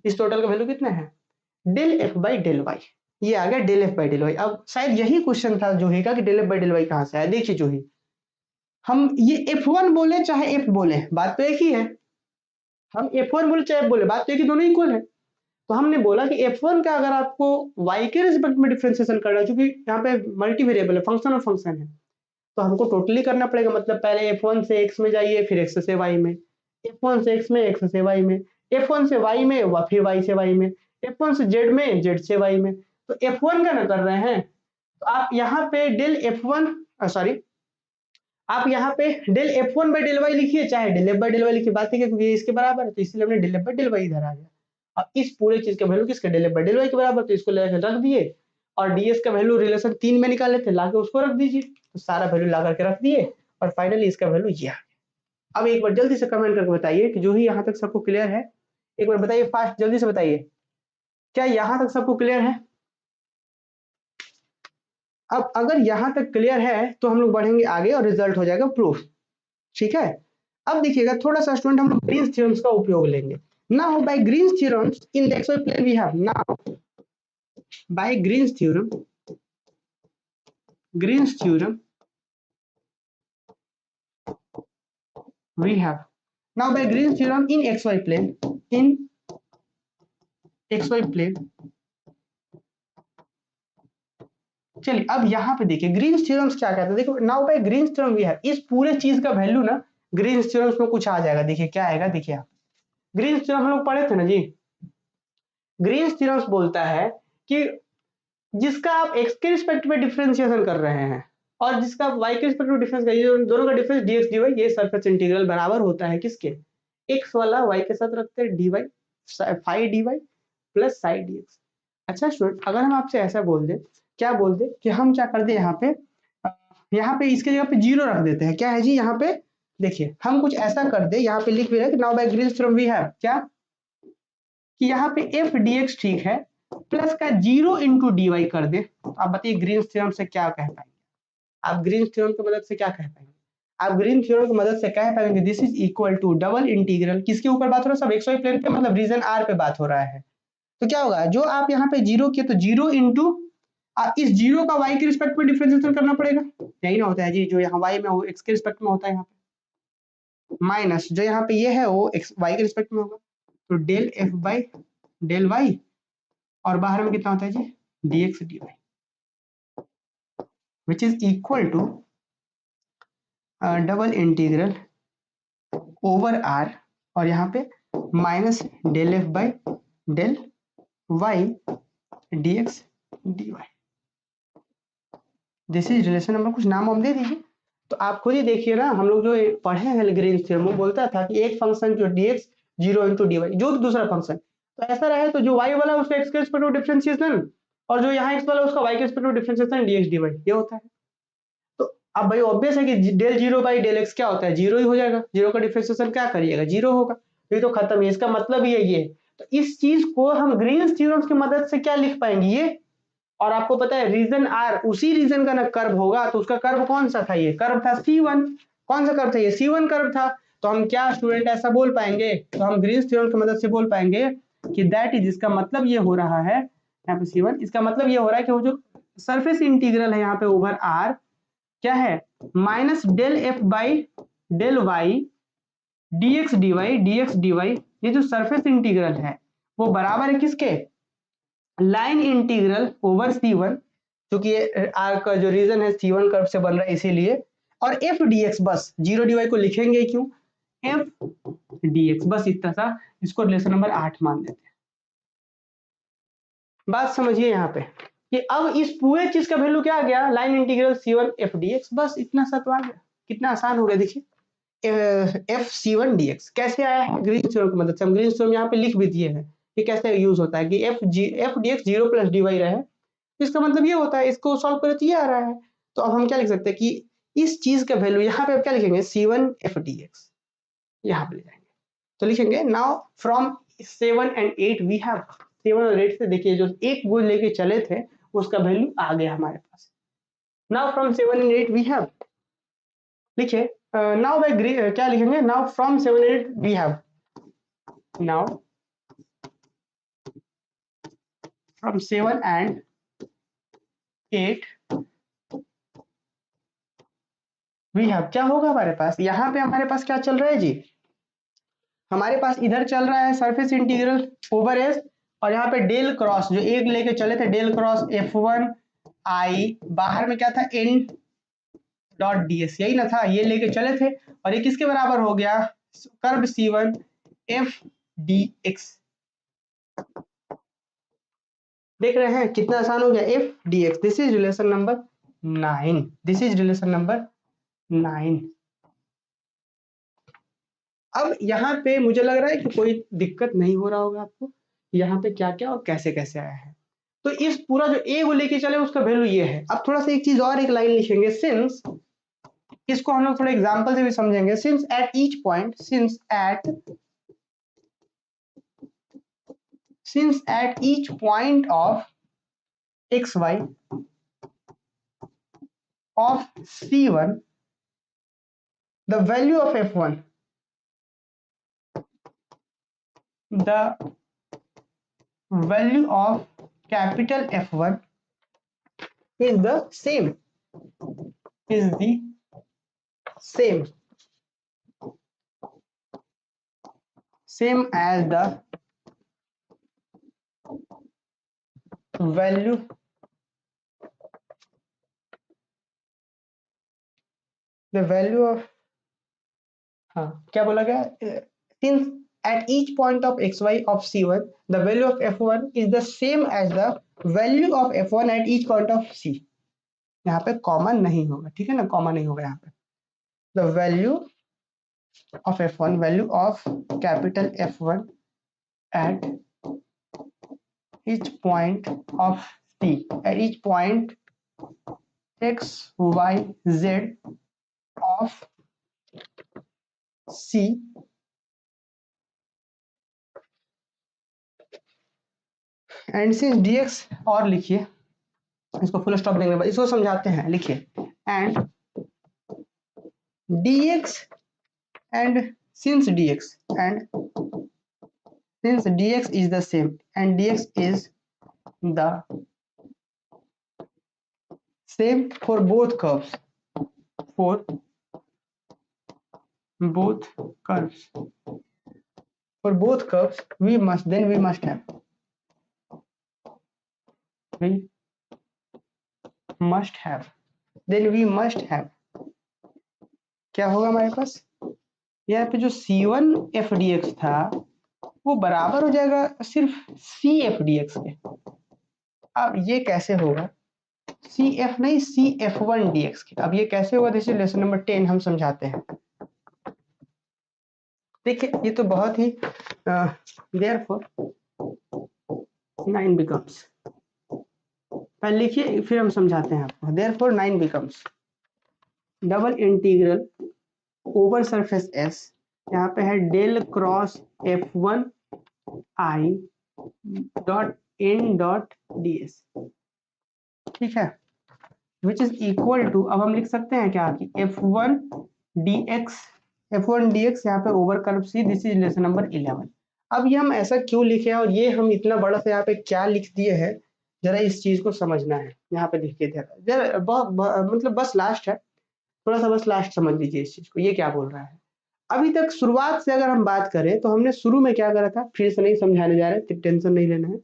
इस टोटल का वैल्यू कितना है, del f by del y. ये आ गया del f by del y. अब शायद यही क्वेश्चन था जोही का कि del f by del y कहां से आया। देखिए जोही, हम ये F1 बोले चाहे F बोले बात तो एक ही है, हम F1 बोले चाहे F बोले बात तो एक ही, दोनों इक्वल है। तो हमने बोला कि F1 का अगर आपको y के रिस्पेक्ट में डिफरेंशिएशन करना है, क्योंकि यहाँ पे मल्टी वेरिएबल है, फंक्शन ऑफ फंक्शन है, तो हमको टोटली करना पड़ेगा। मतलब पहले F1 से x में जाइए, फिर x से y में, F1 से x में, x से y में, F1 से y में, फिर y से y में, F1 से z में, z से y में। तो F1 का ना कर रहे हैं, तो आप यहाँ पे डेल F1 सॉरी आप यहाँ पे del F1 by del y लिखिए चाहे del f by del y लिखिए, बात है क्योंकि ये इसके बराबर है, तो इसलिए हमने del f by del y इधर आ गया। अब इस पूरे चीज का वैल्यू किसका, del f by del y के बराबर, तो इसको लेकर रख दिए और डीएस का वैल्यू रिलेशन 3 में निकाले थे, लाके उसको रख दीजिए, तो सारा वैल्यू ला करके रख दिए और फाइनली इसका वैल्यू ये आ गया। अब एक बार जल्दी से कमेंट करके बताइए कि जो ही यहाँ तक सबको क्लियर है, एक बार बताइए फास्ट जल्दी से बताइए, क्या यहाँ तक सबको क्लियर है। अब अगर यहाँ तक क्लियर है तो हम लोग बढ़ेंगे आगे और रिजल्ट हो जाएगा प्रूफ, ठीक है। अब देखिएगा थोड़ा सा स्टूडेंट हम लोग ग्रीन्स थ्योरम्स का उपयोग लेंगे। Now by Green's theorems in the xy plane we have, now by Green's theorem we have, now by Green's theorem in xy plane, in xy plane, चलिए अब यहाँ पे देखिए ग्रीन्स थ्योरम्स क्या कहते हैं। देखो now by Green's theorem we have, इस पूरे चीज का वैल्यू ना ग्रीन्स थ्योरम्स में कुछ आ जाएगा। देखिए क्या आएगा, देखिए आप ग्रीन्स थ्योरम हम लोग पढ़े थे ना जी। ग्रीन्स थ्योरम्स बोलता है कि जिसका आप x के रिस्पेक्ट में डिफरेंशिएशन कर रहे हैं और जिसका आप y के रिस्पेक्ट में डिफरेंस करिए, दोनों का डिफरेंस dx dy, ये सरफेस इंटीग्रल बराबर होता है किसके, x वाला y के साथ रखते हैं dy phi dy plus psi dx। अच्छा स्टूडेंट अगर हम आपसे ऐसा बोल दे, क्या बोल दे कि हम क्या कर दे यहाँ पे इसके जगह पे 0 रख देते हैं, क्या है जी यहाँ पे देखिए हम कुछ ऐसा कर दे, यहाँ पे लिख भी रहे कि now by Green's theorem we have क्या, कि यहाँ पे f dx ठीक है प्लस का 0 इंटू डी वाई कर दे, तो आप बताइए ग्रीन्स थ्योरम से क्या कह पाएंगे, आप ग्रीन्स थ्योरम की मदद से क्या कह पाएंगे, आप ग्रीन थ्योरम की मदद से कह पाएंगे this is equal to double integral, किसके ऊपर बात हो रहा है, सब एक्स वाई प्लेन पे, मतलब रीजन आर पे बात हो रहा है। तो क्या होगा, जो आप यहाँ पे 0 किए तो 0 इंटू इस 0 का y के रिस्पेक्ट में डिफरेंशिएशन करना पड़ेगा, यही ना होता है जी, जो यहाँ y में वो x के रिस्पेक्ट में होता है, यहाँ पे माइनस जो यहाँ पे ये है वो x y के रिस्पेक्ट में होगा, तो del f by del y, और बाहर में कितना होता है g dx dy, which is equal to double integral over r, और यहाँ पे minus del f by del y dx dy। This is relation number, कुछ नाम हम दे दीजिए। तो आप खुद ही देखिए ना, हम लोग जो पढ़े हैं ग्रीन्स थ्योरम, वो बोलता था कि एक फंक्शन जो dx 0 इंटू dy, जो भी दूसरा फंक्शन तो ऐसा रहे तो जो y वाला उसका x के रिस्पेक्ट में डिफरेंशिएशन, और जो यहाँ x वाला उसका y के रिस्पेक्ट में डिफरेंशिएशन dx dy, ये होता है। तो अब भाई ऑब्वियस है कि del zero by del x क्या होता है, जीरो ही हो जाएगा, जीरो का डिफरेंशिएशन क्या करिएगा, जीरो होगा, तो ये तो खत्म है, इसका मतलब ये है। तो इस चीज को हम ग्रीन्स थ्योरम की मदद से क्या लिख पाएंगे ये, और आपको पता है रीजन आर उसी रीजन का ना कर्व होगा, तो उसका कर्व कौन सा था, ये कर्व था C1। कौन सा कर्व था ये, C1 कर्व था। तो हम क्या स्टूडेंट ऐसा बोल पाएंगे, तो हम ग्रीन्स थ्योरम की मदद से बोल पाएंगे कि दैट इज, इसका मतलब ये हो रहा है यहाँ पे C1, इसका मतलब ये हो रहा है कि वो जो सरफेस इंटीग्रल है यहाँ पे ओवर आर क्या है, minus del f by del y dx dy, ये जो सरफेस इंटीग्रल है वो बराबर है किसके, लाइन इंटीग्रल ओवर C1, क्योंकि आर का जो रीजन है C1 कर्व से बन रहा है इसीलिए, और एफ dx, बस जीरो dy को लिखेंगे क्यों, एफ dx, बस इतना सा, इसको रिलेशन नंबर 8 मान लेते हैं। बात समझिए यहाँ पे कि अब इस पूरे चीज का वैल्यू क्या आ गया, line integral C1 F dx, बस इतना सा तो आ गया। कितना आसान हो गया देखिए, एफ C1 dx कैसे आया है, ग्रीन्स थ्योरम की मदद से। हम ग्रीन्स थ्योरम यहाँ पे लिख भी दिए हैं कि कैसे यूज होता है कि एफ dx 0 प्लस dy रहे, इसका मतलब ये होता है, इसको सॉल्व करे तो ये आ रहा है। तो अब हम क्या लिख सकते हैं कि इस चीज का वैल्यू यहाँ पे क्या लिखेंगे, C1 एफ dx, यहाँ पे ले जाएंगे तो लिखेंगे now from 7 and 8 we have, 7 और 8 से देखिए जो एक वो लेके चले थे उसका वैल्यू आ गया हमारे पास। Now from 7 and 8 we have, लिखिए नाउ बाय क्या लिखेंगे, now from 7 and 8 we have, now from 7 and 8 we have, क्या होगा हमारे पास, यहाँ पे हमारे पास क्या चल रहा है जी, हमारे पास इधर चल रहा है सरफेस इंटीग्रल ओवर एस, और यहाँ पे डेल क्रॉस जो एक लेके चले थे, डेल क्रॉस F1 आई, बाहर में क्या था n डॉट ds, यही ना था, ये लेके चले थे, और ये किसके बराबर हो गया, कर्व C1 एफ dx। देख रहे हैं कितना आसान हो गया, F dx, this is relation number 9, this is relation number 9। अब यहाँ पे मुझे लग रहा है कि कोई दिक्कत नहीं हो रहा होगा आपको, यहाँ पे क्या क्या और कैसे कैसे आया है। तो इस पूरा जो ए को लेके चले उसका वैल्यू ये है। अब थोड़ा सा एक चीज और, एक लाइन लिखेंगे, सिंस, इसको हम लोग थोड़ा एग्जांपल से भी समझेंगे, since at each point, since at each point of x y of C1 the value of F1, the value of capital F1 is the same, is the same as the value of, हाँ क्या बोला गया, since at each point of xy of C1 the value of F1 is the same as the value of F1 at each point of C, यहाँ पे कॉमन नहीं होगा, ठीक है ना, कॉमन नहीं होगा यहाँ पे, the value of F1, value of capital F1 at each point of C, at each point x y z of C, and since dx, और लिखिए इसको फुल स्टॉप देने के बाद इसको समझाते हैं, लिखिए and dx and since dx is the same and dx is the same for both curves, for both curves, we must have क्या होगा हमारे पास, यहाँ पे जो C1 f dx था वो बराबर हो जाएगा सिर्फ C f dx के। अब ये कैसे होगा, सी एफ नहीं c f one d x की, अब ये कैसे होगा, देखिए लेसन नंबर 10 हम समझाते हैं। देखिए ये तो बहुत ही देयरफॉर 9 बिकम्स, पहले लिखिए फिर हम समझाते हैं आपको। Therefore 9 becomes double integral over surface s, यहाँ पे है del cross f one i dot n dot d s, ठीक है, विच इज इक्वल टू, अब हम लिख सकते हैं क्या कि f one d x, f one d x यहाँ पे over curve c, this is lesson number 11। अब ये हम ऐसा क्यों लिखे हैं और ये हम इतना बड़ा सा यहाँ पे क्या लिख दिए हैं, जरा इस चीज को समझना है। यहाँ पे देखिए जरा बहुत मतलब बस लास्ट है, थोड़ा सा बस लास्ट समझ लीजिए इस चीज को, ये क्या बोल रहा है। अभी तक शुरुआत से अगर हम बात करें तो हमने शुरू में क्या करा था, फिर से नहीं समझाने जा रहे, टेंशन नहीं लेना है।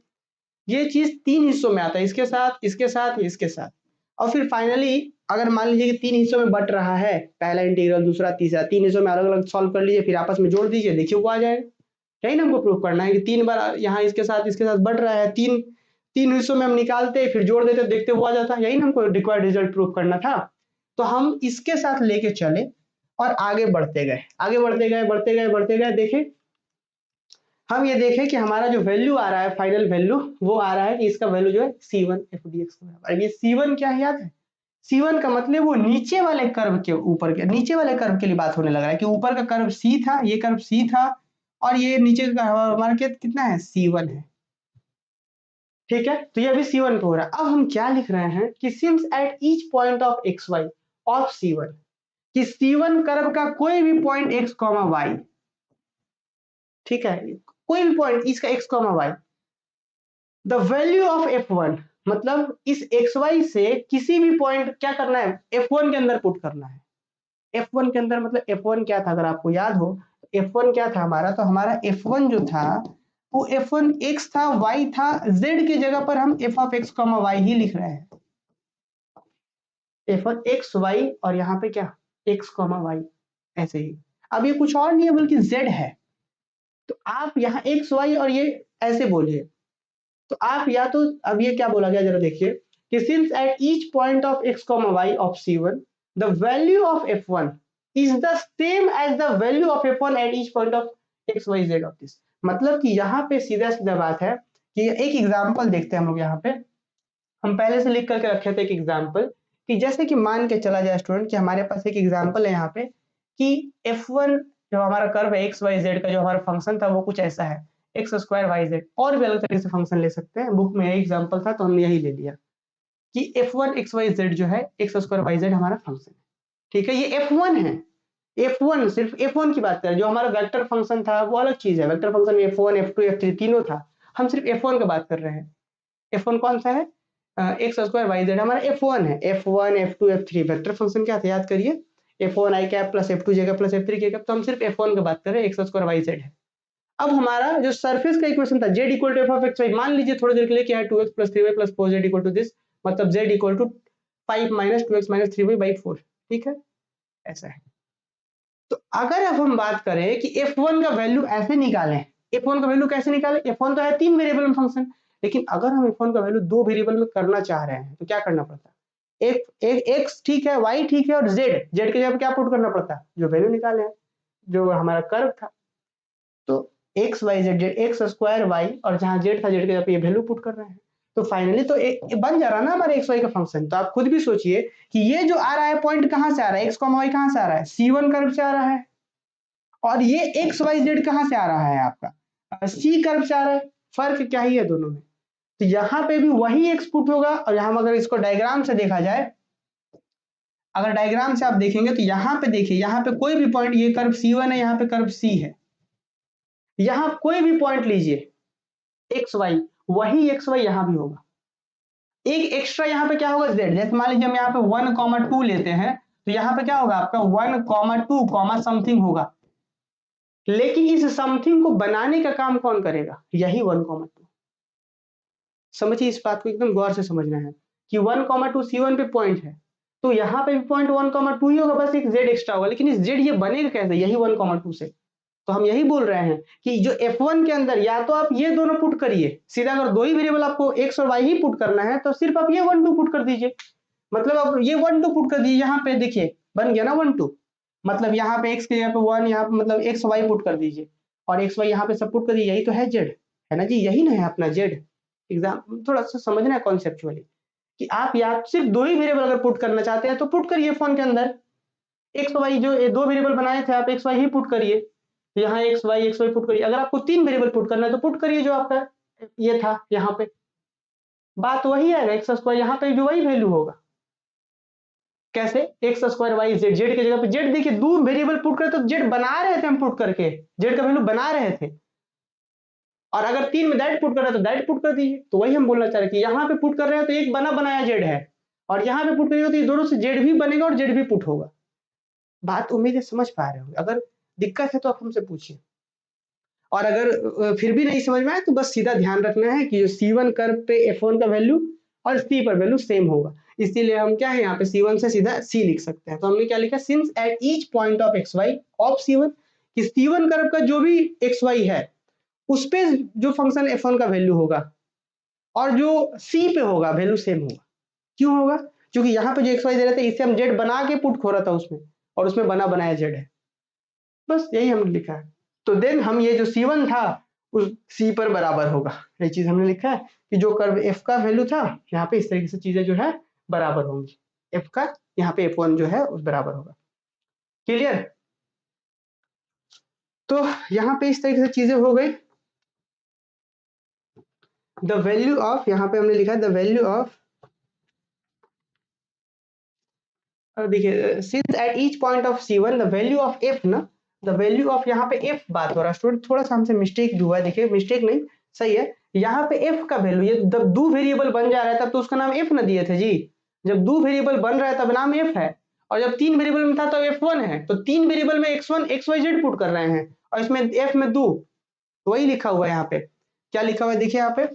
ये चीज 3 हिस्सों में आता है, इसके साथ इसके साथ इसके साथ, और फिर फाइनली अगर मान लीजिए कि 3 हिस्सों में बट रहा है, पहला इंटीग्रल दूसरा तीसरा, 3 हिस्सों में अलग अलग सॉल्व कर लीजिए, फिर आपस में जोड़ दीजिए, देखिए वो आ जाएगा। यही ना हमको प्रूफ करना है कि 3 बार यहाँ इसके साथ बढ़ रहा है, तीन हिस्सों में हम निकालते फिर जोड़ देते, देखते वो आ जाता। यही ना हमको रिक्वायर्ड रिजल्ट प्रूफ करना था। तो हम इसके साथ लेके चले और आगे बढ़ते गए। देखें हम ये देखें कि हमारा जो वैल्यू आ रहा है, फाइनल वैल्यू वो आ रहा है कि इसका वैल्यू जो है C1 FDX के बराबर। अब ये C1 क्या है याद है, C1 का मतलब वो नीचे वाले कर्व के ऊपर के, नीचे वाले कर्व के लिए बात होने लग रहा है कि ऊपर का कर्व C था, ये कर्व C था, और ये नीचे का हमारा कितना है C1 है, ठीक है। तो ये अभी C1 पे हो रहा है। अब हम क्या लिख रहे हैं कि since at each point of XY of C1, कि C1 कर्व का कोई भी पॉइंट x, y, ठीक है, कोई भी पॉइंट इसका x, y, the value of F1, मतलब इस XY से किसी भी पॉइंट क्या करना है, F1 के अंदर पुट करना है। F1 के अंदर मतलब F1 क्या था, अगर आपको याद हो F1 क्या था हमारा, तो हमारा F1 जो था वो F1 x था, y था, z की जगह पर हम f ऑफ x, y ही लिख रहे हैं। F1 x y और यहाँ पे क्या x, y, ऐसे ही। अब ये कुछ और नहीं है बल्कि z है, तो आप यहाँ x y और ये ऐसे बोलिए, तो आप या तो, अब ये क्या बोला गया जरा देखिए कि since at each point of x, y of C1 the value of F1 is the same as the value of F1 at each point of x, y, z of this. मतलब कि यहाँ पे सीधा सीधा बात है कि एक एग्जांपल देखते हैं हम लोग। यहाँ पे हम पहले से लिख करके रखे थे एक एग्जांपल, कि जैसे कि मान के चला जाए स्टूडेंट कि हमारे पास एक एग्जांपल है यहाँ पे कि F1 जो हमारा कर्व है x, y, z का, जो हमारा फंक्शन था वो कुछ ऐसा है एक्स स्क्वायर वाई जेड, और भी अलग तरीके से फंक्शन ले सकते हैं, बुक में यही एग्जांपल था तो हमने यही ले लिया कि F1 XYZ जो है एक्स स्क्वायर वाई जेड हमारा फंक्शन है, ठीक है। ये F1 है, F1 सिर्फ F1 की बात करें, जो हमारा वेक्टर फंक्शन था वो अलग चीज है, वेक्टर फंक्शन में F1 F2 F3 तीनों था, हम सिर्फ F1 की बात कर रहे हैं। F1 कौन सा है, एक्स स्क्वायर वाई जेड हमारा F1 है। F1 F2 F3 vector function क्या था याद करिए, F1 i cap plus F2 j cap plus F3 k cap, तो हम सिर्फ F1 की बात कर रहे हैं, एक्स स्क्वायर वाई जेड है। अब हमारा जो सरफेस का इक्वेशन था z equal to f of x y, मान लीजिए थोड़ी देर के लिए क्या है 2x plus 3y plus 4z equal to this, मतलब z equal to 5 minus 2x minus 3y by 4, ठीक है, ऐसा है। तो अगर अब हम बात करें कि f1 का वैल्यू ऐसे निकालें, f1 का वैल्यू कैसे निकालें, f1 तो है 3 वेरिएबल में फंक्शन, लेकिन अगर हम f1 का वैल्यू 2 वेरिएबल में करना चाह रहे हैं तो क्या करना पड़ता है, एक x ठीक है, y ठीक है, और z की जगह पे क्या पुट करना पड़ता है, जो वैल्यू निकाले हैं, जो हमारा कर्व था, तो x y z, x square y, और जहां जेड था जेड के जगह पे ये वैल्यू पुट कर रहे हैं, तो फाइनली तो बन जा रहा है ना हमारे एक्स वाई का फंक्शन। तो आप खुद भी सोचिए कि ये जो आ रहा है पॉइंट कहां से आ रहा है, एक्स वाई कहां से आ रहा है, C1 कर्व से आ रहा है, और ये एक्स वाई जेड कहां से आ रहा है, आपका C कर्व से आ रहा है। फर्क क्या ही है दोनों में, तो यहाँ पे भी वही एक्स पुट होगा। और यहाँ अगर इसको डायग्राम से देखा जाए, अगर डायग्राम से आप देखेंगे तो यहाँ पे देखिए, यहाँ पे कोई भी पॉइंट, ये कर्व C1 है, यहाँ पे कर्व C है, यहां कोई भी पॉइंट लीजिए एक्स वाई, वही एक्स वाई यहां भी होगा। एक एक्स्ट्रा यहाँ पे क्या होगा जेड, जैसे मान लीजिए हम यहाँ पे 1,2 लेते हैं, तो यहाँ पे क्या होगा आपका 1,2 समथिंग होगा, लेकिन इस समथिंग को बनाने का काम कौन करेगा, यही 1,2। समझिए इस बात को एकदम गौर से समझना है कि 1,2 C1 पे पॉइंट है, तो यहाँ पे भी पॉइंट 1,2 ही होगा, बस एक जेड एक्स्ट्रा होगा, लेकिन इस जेड ये बनेगा कैसे, यही 1,2 से। तो हम यही बोल रहे हैं कि जो F1 के अंदर या तो आप ये दोनों पुट करिए सीधा, अगर दो ही वेरिएबल आपको x और y ही पुट करना है तो सिर्फ आप ये 1 2 पुट कर दीजिए, मतलब आप ये 1 2 पुट कर दीजिए, यहाँ पे देखिए बन गया ना 1 2, मतलब यहाँ पे x के जगह पे 1, यहाँ पे मतलब x y पुट कर दीजिए और x y यहाँ पे सब पुट कर दीजिए, यही तो है z, है ना जी, यही ना है अपना z। एग्जाम थोड़ा सा समझना है कॉन्सेप्चुअली कि आप या सिर्फ दो ही वेरिएबल अगर पुट करना चाहते हैं तो पुट करिए फोन के अंदर, एक्स वाई जो दो वेरिएबल बनाए थे आप एक्स वाई ही पुट करिए, तो यहाँ एक्स वाई पुट करिए। अगर आपको तीन वेरिएबल पुट करना है तो पुट करिए जो आपका ये था यहाँ पे, बात वही आएगा, एक्स स्क्वायर यहाँ पे जो वही वैल्यू होगा। कैसे? X square y z, z की जगह पे जेड, देखिए दो वेरिएबल पुट कर तो जेड बना रहे थे हम पुट करके, जेड का वैल्यू बना रहे थे, और अगर तीन में दैट पुट कर रहे हैं तो दैट पुट कर दीजिए। तो वही हम बोलना चाह रहे हैं कि यहाँ पे पुट कर रहे हैं तो एक बना बनाया जेड है, और यहाँ पे पुट करिएगा तो ये दोनों से जेड भी बनेगा और जेड भी पुट होगा। बात उम्मीद है समझ पा रहे होंगे, अगर दिक्कत है तो आप हमसे पूछिए, और अगर फिर भी नहीं समझ में आए तो बस सीधा ध्यान रखना है कि जो C1 कर्व पे F1 का वैल्यू और C पर वैल्यू सेम होगा, इसीलिए हम क्या है यहाँ पे C1 से सीधा C लिख सकते हैं। तो हमने क्या लिखा, since at each point of xy of C1, कि C1 कर्व का जो भी xy है उस पे जो फंक्शन F1 का वैल्यू होगा और जो C पे होगा वैल्यू सेम होगा। क्यों होगा? क्योंकि यहाँ पे जो xy दे रहे थे इससे हम z बना के पुट खो रहा था उसमें, और उसमें बना बनाया z है, बस यही हमने लिखा है। तो देन हम ये जो C1 था उस C पर बराबर होगा, ये चीज हमने लिखा है कि जो कर्व F का वैल्यू था यहाँ पे इस तरीके से चीजें जो है बराबर होंगी, F का यहाँ पे F1 जो है उस बराबर होगा। क्लियर? तो यहाँ पे इस तरीके से चीजें हो गई। द वैल्यू ऑफ, यहाँ पे हमने लिखा है द वैल्यू ऑफ, देखिए since at each point of C1 the value of F ना, द वैल्यू ऑफ यहाँ पे F बात हो रहा है स्टूडेंट, थोड़ा सा हमसे मिस्टेक भी हुआ है, देखिए मिस्टेक नहीं सही है, यहाँ पे F का वैल्यू, ये जब दो वेरिएबल बन जा रहा है तब तो उसका नाम F ना दिए थे जी, जब दो वेरिएबल बन रहा है तब नाम F है, और जब तीन वेरिएबल में था तो F1 है, तो तीन वेरिएबल में x1 xyz पुट कर रहे हैं और इसमें F में दो, वही लिखा हुआ है यहाँ पे। क्या लिखा हुआ है देखिए, यहाँ पे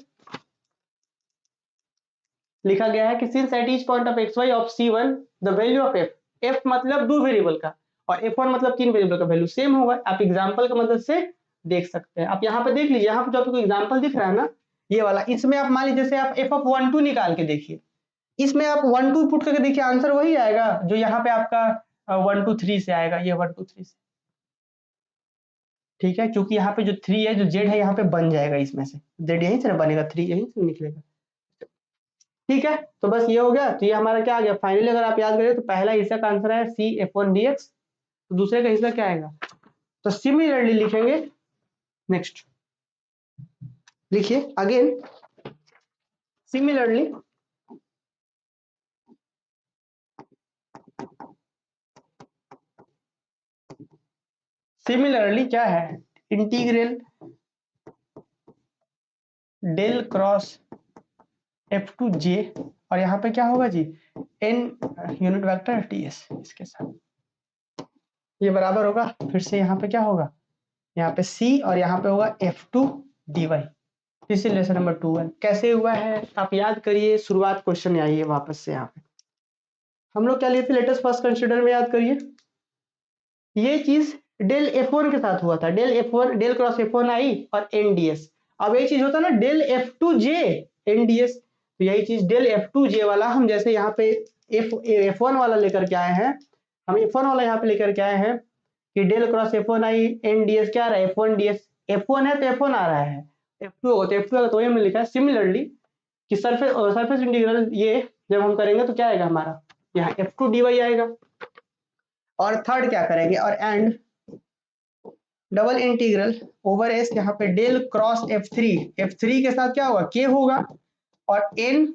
लिखा गया है कि since at each point of xy of C1 the value of F, F मतलब दो वेरिएबल का और F1 मतलब तीन वेरिएबल का वैल्यू सेम होगा। आप एग्जांपल की मदद से देख सकते हैं, आप यहाँ पे देख लीजिए, यहाँ पे जो आपको एग्जांपल दिख रहा है ना ये वाला, इसमें आप मान लीजिए जैसे आप f ऑफ 1 2 निकाल के देखिए, इसमें आप 1 2 पुट करके देखिए आंसर वही आएगा जो यहाँ पे आपका 1 2 3 से आएगा, ये 1 2 3 से, ठीक है, क्योंकि यहाँ पे जो 3 है जो z है यहाँ पे बन जाएगा, इसमें से z यहीं से बनेगा, 3 यहीं से निकलेगा, ठीक है। तो बस ये हो गया, तो ये हमारा क्या आ गया फाइनली, अगर आप याद करें तो पहला हिस्सा का आंसर है C F1 dx, तो दूसरे का हिस्सा क्या आएगा, तो सिमिलरली लिखेंगे, नेक्स्ट लिखिए अगेन, सिमिलरली सिमिलरली क्या है, इंटीग्रल डेल क्रॉस F2j, और यहाँ पे क्या होगा जी, n यूनिट वेक्टर ds, इसके साथ ये बराबर होगा, फिर से यहाँ पे क्या होगा, यहाँ पे c और यहाँ पे होगा F2 dy, इसी लेसन नंबर 2 है। कैसे हुआ है आप याद करिए, शुरुआत क्वेश्चन आइए वापस से, यहाँ पे हम लोग क्या लिए थे लेटेस्ट फर्स्ट कंसीडर में, याद करिए ये चीज डेल F1 के साथ हुआ था, del F1 del cross F1 आई और nds, अब ये चीज होता ना डेल F2j nds, तो यही चीज डेल F2j वाला हम जैसे यहाँ पे F1 वाला लेकर के आए हैं, हम F1 वाला यहाँ पे लेकर के आए हैं कि डेल क्रॉस F1 आई nds क्या आ रहा है, F1 ds, F1 है तो F1 आ रहा है, F2 होगा तो F2 होगा, तो ये हमने लिखा है सिमिलरली कि सरफेस इंटीग्रल ये जब हम करेंगे तो क्या आएगा हमारा, यहाँ F2 dy आएगा, और थर्ड क्या करेंगे, और and double integral over S, यहाँ पे डेल क्रॉस F3 के साथ क्या होगा k होगा, और n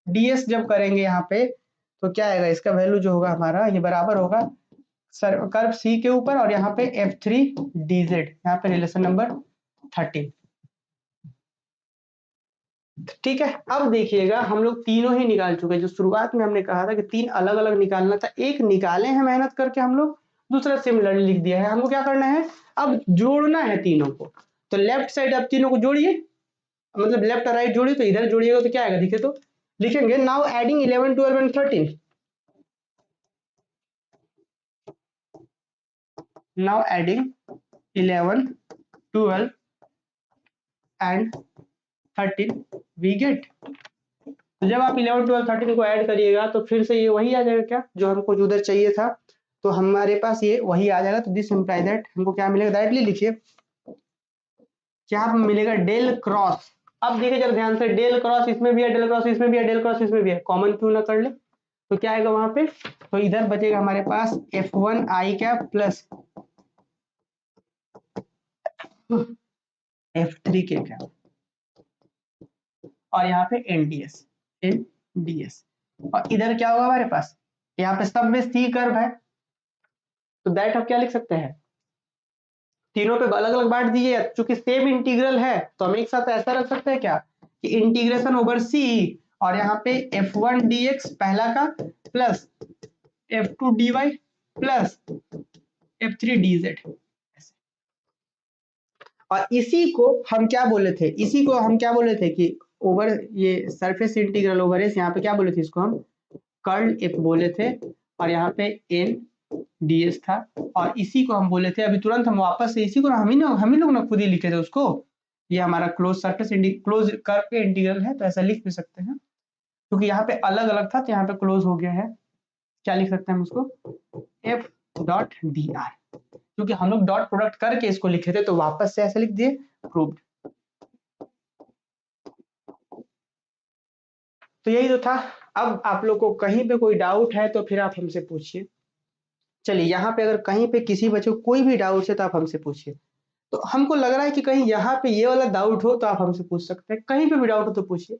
ds जब करेंगे यहाँ पे तो क्या आएगा, इसका वैल्यू जो होगा हमारा ये बराबर होगा कर्व C के ऊपर और यहाँ पे F3 dz, यहाँ पे रिलेशन नंबर 13, ठीक है। अब देखिएगा हम लोग तीनों ही निकाल चुके हैं, जो शुरुआत में हमने कहा था कि तीन अलग अलग निकालना था, एक निकाले हैं मेहनत करके हम लोग, दूसरा सिमिलरली लिख दिया है, हमको क्या करना है अब जोड़ना है तीनों को, तो लेफ्ट साइड आप तीनों को जोड़िए, मतलब लेफ्ट और राइट जोड़िए, तो इधर जोड़िएगा तो क्या आएगा देखिए, तो लिखेंगे now adding 11 12 and 13, now adding 11, 12 and 13 we get. तो जब आप 11, 12, 13 को ऐड करिएगा तो फिर से ये वही आ जाएगा क्या जो हमको उधर चाहिए था, तो हमारे पास ये वही आ जाएगा। तो दिस इम्प्लाई दैट हमको क्या मिलेगा, डायरेक्टली लिखिए क्या मिलेगा, डेल क्रॉस। अब देखिए जरा ध्यान से, डेल क्रॉस इसमें भी है, डेल क्रॉस इसमें भी है, डेल क्रॉस इसमें भी है, कॉमन क्यों ना कर ले। तो क्या आएगा वहां पे, तो इधर बचेगा हमारे पास F1 आई कैप प्लस F3 के कैप, और यहाँ पे NDS। और इधर क्या होगा हमारे पास, यहाँ पे सब में सी कर्व है, तो दैट आप क्या लिख सकते हैं, तीनों पे अलग अलग बांट दीजिए, चूंकि सेम इंटीग्रल है तो हम एक साथ ऐसा रख सकते हैं क्या कि इंटीग्रेशन ओवर सी, और यहाँ पे F1 dx पहला का plus F2 dy plus F3 dz। और इसी को हम क्या बोले थे, इसी को हम क्या बोले थे कि ओवर ये सरफेस इंटीग्रल ओवर एस, यहाँ पे क्या बोले थे इसको हम कर्ल एफ बोले थे, और यहाँ पे एन ds था, और इसी को हम बोले थे अभी तुरंत हम वापस से इसी को हम ही लोग ना खुद ही लिखे थे उसको, ये हमारा क्लोज सरफेस क्लोज कर्व के इंटीग्रल है, तो ऐसा लिख भी सकते हैं क्योंकि यहाँ पे अलग अलग था तो यहाँ पे क्लोज हो गया है। क्या लिख सकते हैं हम उसको, एफ डॉट डी आर, क्योंकि हम लोग डॉट प्रोडक्ट करके इसको लिखे थे तो वापस से ऐसे लिख दिए प्रूव्ड। तो यही तो था। अब आप लोग को कहीं पे कोई डाउट है तो फिर आप हमसे पूछिए। चलिए यहाँ पे अगर कहीं पे किसी बच्चे को कोई भी डाउट है तो आप हमसे पूछिए। तो हमको लग रहा है कि कहीं यहाँ पे ये वाला डाउट हो तो आप हमसे पूछ सकते हैं, कहीं पे भी डाउट हो तो पूछिए।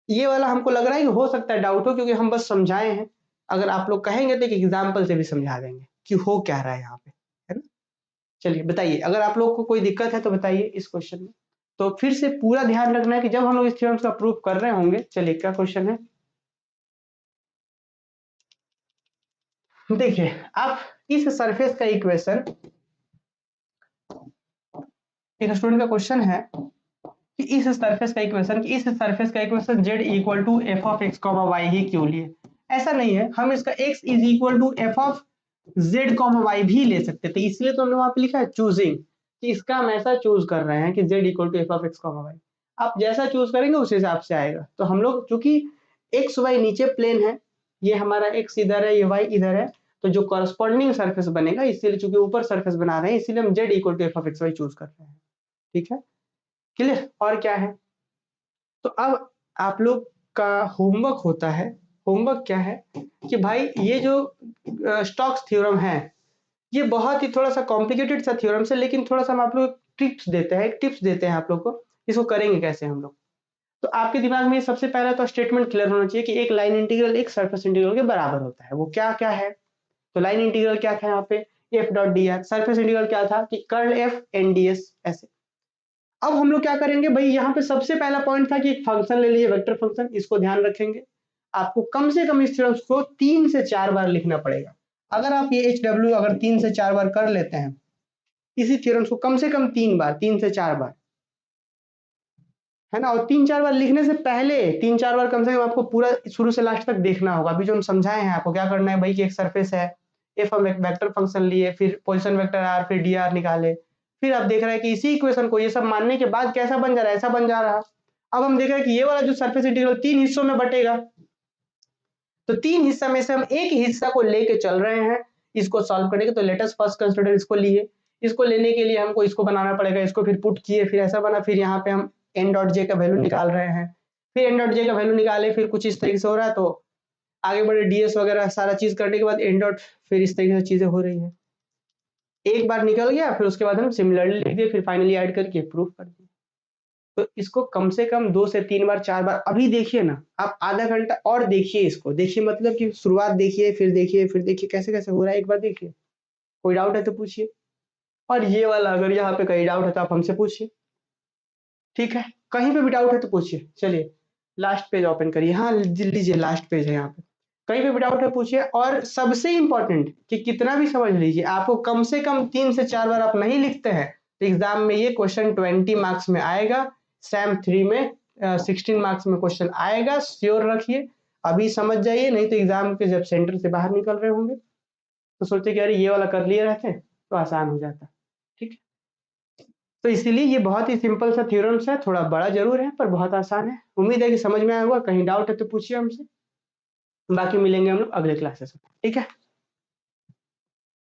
ये वाला हमको लग रहा है कि हो सकता है डाउट हो, क्योंकि हम बस समझाए हैं। अगर आप लोग कहेंगे तो एक एग्जाम्पल से भी समझा देंगे कि हो क्या रहा है यहाँ पे, है ना। चलिए बताइए, अगर आप लोग को कोई दिक्कत है तो बताइए इस क्वेश्चन में। तो फिर से पूरा ध्यान रखना है कि जब हम लोग इस थ्योरम्स का प्रूफ कर रहे होंगे। चलिए क्या क्वेश्चन है, देखिए आप इस सरफेस का इक्वेशन, एक स्टूडेंट का क्वेश्चन है कि इस सरफेस का equation z equal to f of x comma y ही क्यों लिए। ऐसा नहीं है, हम इसका x is equal to f of z comma y भी ले सकते थे, इसलिए तो हमने वहां पे लिखा है चूजिंग, कि इसका हम ऐसा चूज कर रहे हैं कि z equal to f of x comma y. आप जैसा चूज करेंगे उस हिसाब से आएगा। तो हम लोग चूंकि एक्स वाई नीचे प्लेन है, ये हमारा x इधर है, ये y इधर है, तो जो कॉरस्पॉन्डिंग सरफेस बनेगा, इसीलिए चूंकि ऊपर सरफेस बना रहे हैं इसीलिए हम z equal to f of x y choose कर रहे हैं। ठीक है, क्लियर। और क्या है, तो अब आप लोग का होमवर्क होता है। होमवर्क क्या है कि भाई ये जो स्टोक्स थ्योरम है, ये बहुत ही थोड़ा सा कॉम्प्लिकेटेड सा थ्योरम है, लेकिन थोड़ा सा हम आप लोग टिप्स देते हैं, टिप्स देते हैं आप लोग को, इसको करेंगे कैसे हम लोग। तो आपके दिमाग में सबसे पहला तो स्टेटमेंट क्लियर होना चाहिए कि एक लाइन इंटीग्रल एक सरफेस इंटीग्रल के बराबर होता है। वो क्या क्या है, तो लाइन इंटीग्रल क्या था यहाँ पे, F dot D R. Surface integral क्या था कि curl F N D S ऐसे। अब हम लोग क्या करेंगे भाई, यहाँ पे सबसे पहला पॉइंट था कि एक फंक्शन ले लीजिए, वेक्टर फंक्शन, इसको ध्यान रखेंगे। आपको कम से कम इस थ्योरम को 3 से 4 बार लिखना पड़ेगा। अगर आप ये एच डब्ल्यू अगर 3 से 4 बार कर लेते हैं, इसी थ्योरम को कम से कम 3 बार, 3 से 4 बार, है ना। और 3-4 बार लिखने से पहले 3-4 बार कम से कम आपको पूरा शुरू से लास्ट तक देखना होगा। अभी जो हम समझाए हैं आपको क्या करना है भाई, कि एक सरफेस है, एफ हम एक वेक्टर फंक्शन लिए, फिर पोजीशन वेक्टर आर, फिर डी आर निकाले, फिर आप देख रहे हैं कि इसी इक्वेशन को ये सब मानने के बाद कैसा बन जा रहा है, ऐसा बन जा रहा। अब हम देख रहे हैं कि ये वाला जो सरफेस इंटीग्रल 3 हिस्सों में बटेगा, तो 3 हिस्सा में से हम एक हिस्सा को लेके चल रहे हैं इसको सॉल्व करने के। तो लेट अस फर्स्ट कंसीडर इसको लिए, इसको लेने के लिए हमको इसको बनाना पड़ेगा, इसको फिर पुट किए, फिर ऐसा बना, फिर यहाँ पे हम एन डॉट जे का वैल्यू निकाल रहे हैं, फिर एन डॉट जे का वैल्यू निकाले, फिर कुछ इस तरीके से हो रहा है। तो आगे बढ़े डीएस वगैरह सारा चीज करने के बाद एन डॉट, फिर इस तरीके से चीजें हो रही है। एक बार निकल गया, फिर उसके बाद हम सिमिलरली लिख दिए, फिर फाइनली ऐड करके प्रूफ कर दिए। तो इसको कम से कम 2 से 3 बार 4 बार, अभी देखिए ना आप आधा घंटा और देखिए इसको, देखिए मतलब कि शुरुआत देखिए, फिर देखिए, फिर देखिए कैसे कैसे हो रहा है, एक बार देखिए। कोई डाउट है तो पूछिए, और ये वाला अगर यहाँ पे कहीं डाउट है तो आप हमसे पूछिए। ठीक है, कहीं पे भी डाउट है तो पूछिए। चलिए लास्ट पेज ओपन करिए, हाँ लीजिए लास्ट पेज है यहाँ पे, कहीं पे भी डाउट है पूछिए। और सबसे इंपॉर्टेंट कि कितना भी समझ लीजिए, आपको कम से कम 3 से 4 बार आप नहीं लिखते हैं तो एग्जाम में ये क्वेश्चन 20 मार्क्स में आएगा, सैम 3 में 16 मार्क्स में क्वेश्चन आएगा, श्योर रखिए। अभी समझ जाइए, नहीं तो एग्जाम के जब सेंटर से बाहर निकल रहे होंगे तो सोचे कि अरे ये वाला कर लिए रहते तो आसान हो जाता। ठीक है। तो इसीलिए ये बहुत ही सिंपल सा थ्योरम्स है, थोड़ा बड़ा जरूर है पर बहुत आसान है। उम्मीद है कि समझ में आया होगा। कहीं डाउट है तो पूछिए हमसे, बाकी मिलेंगे हम लोग अगले क्लासेस में, ठीक है।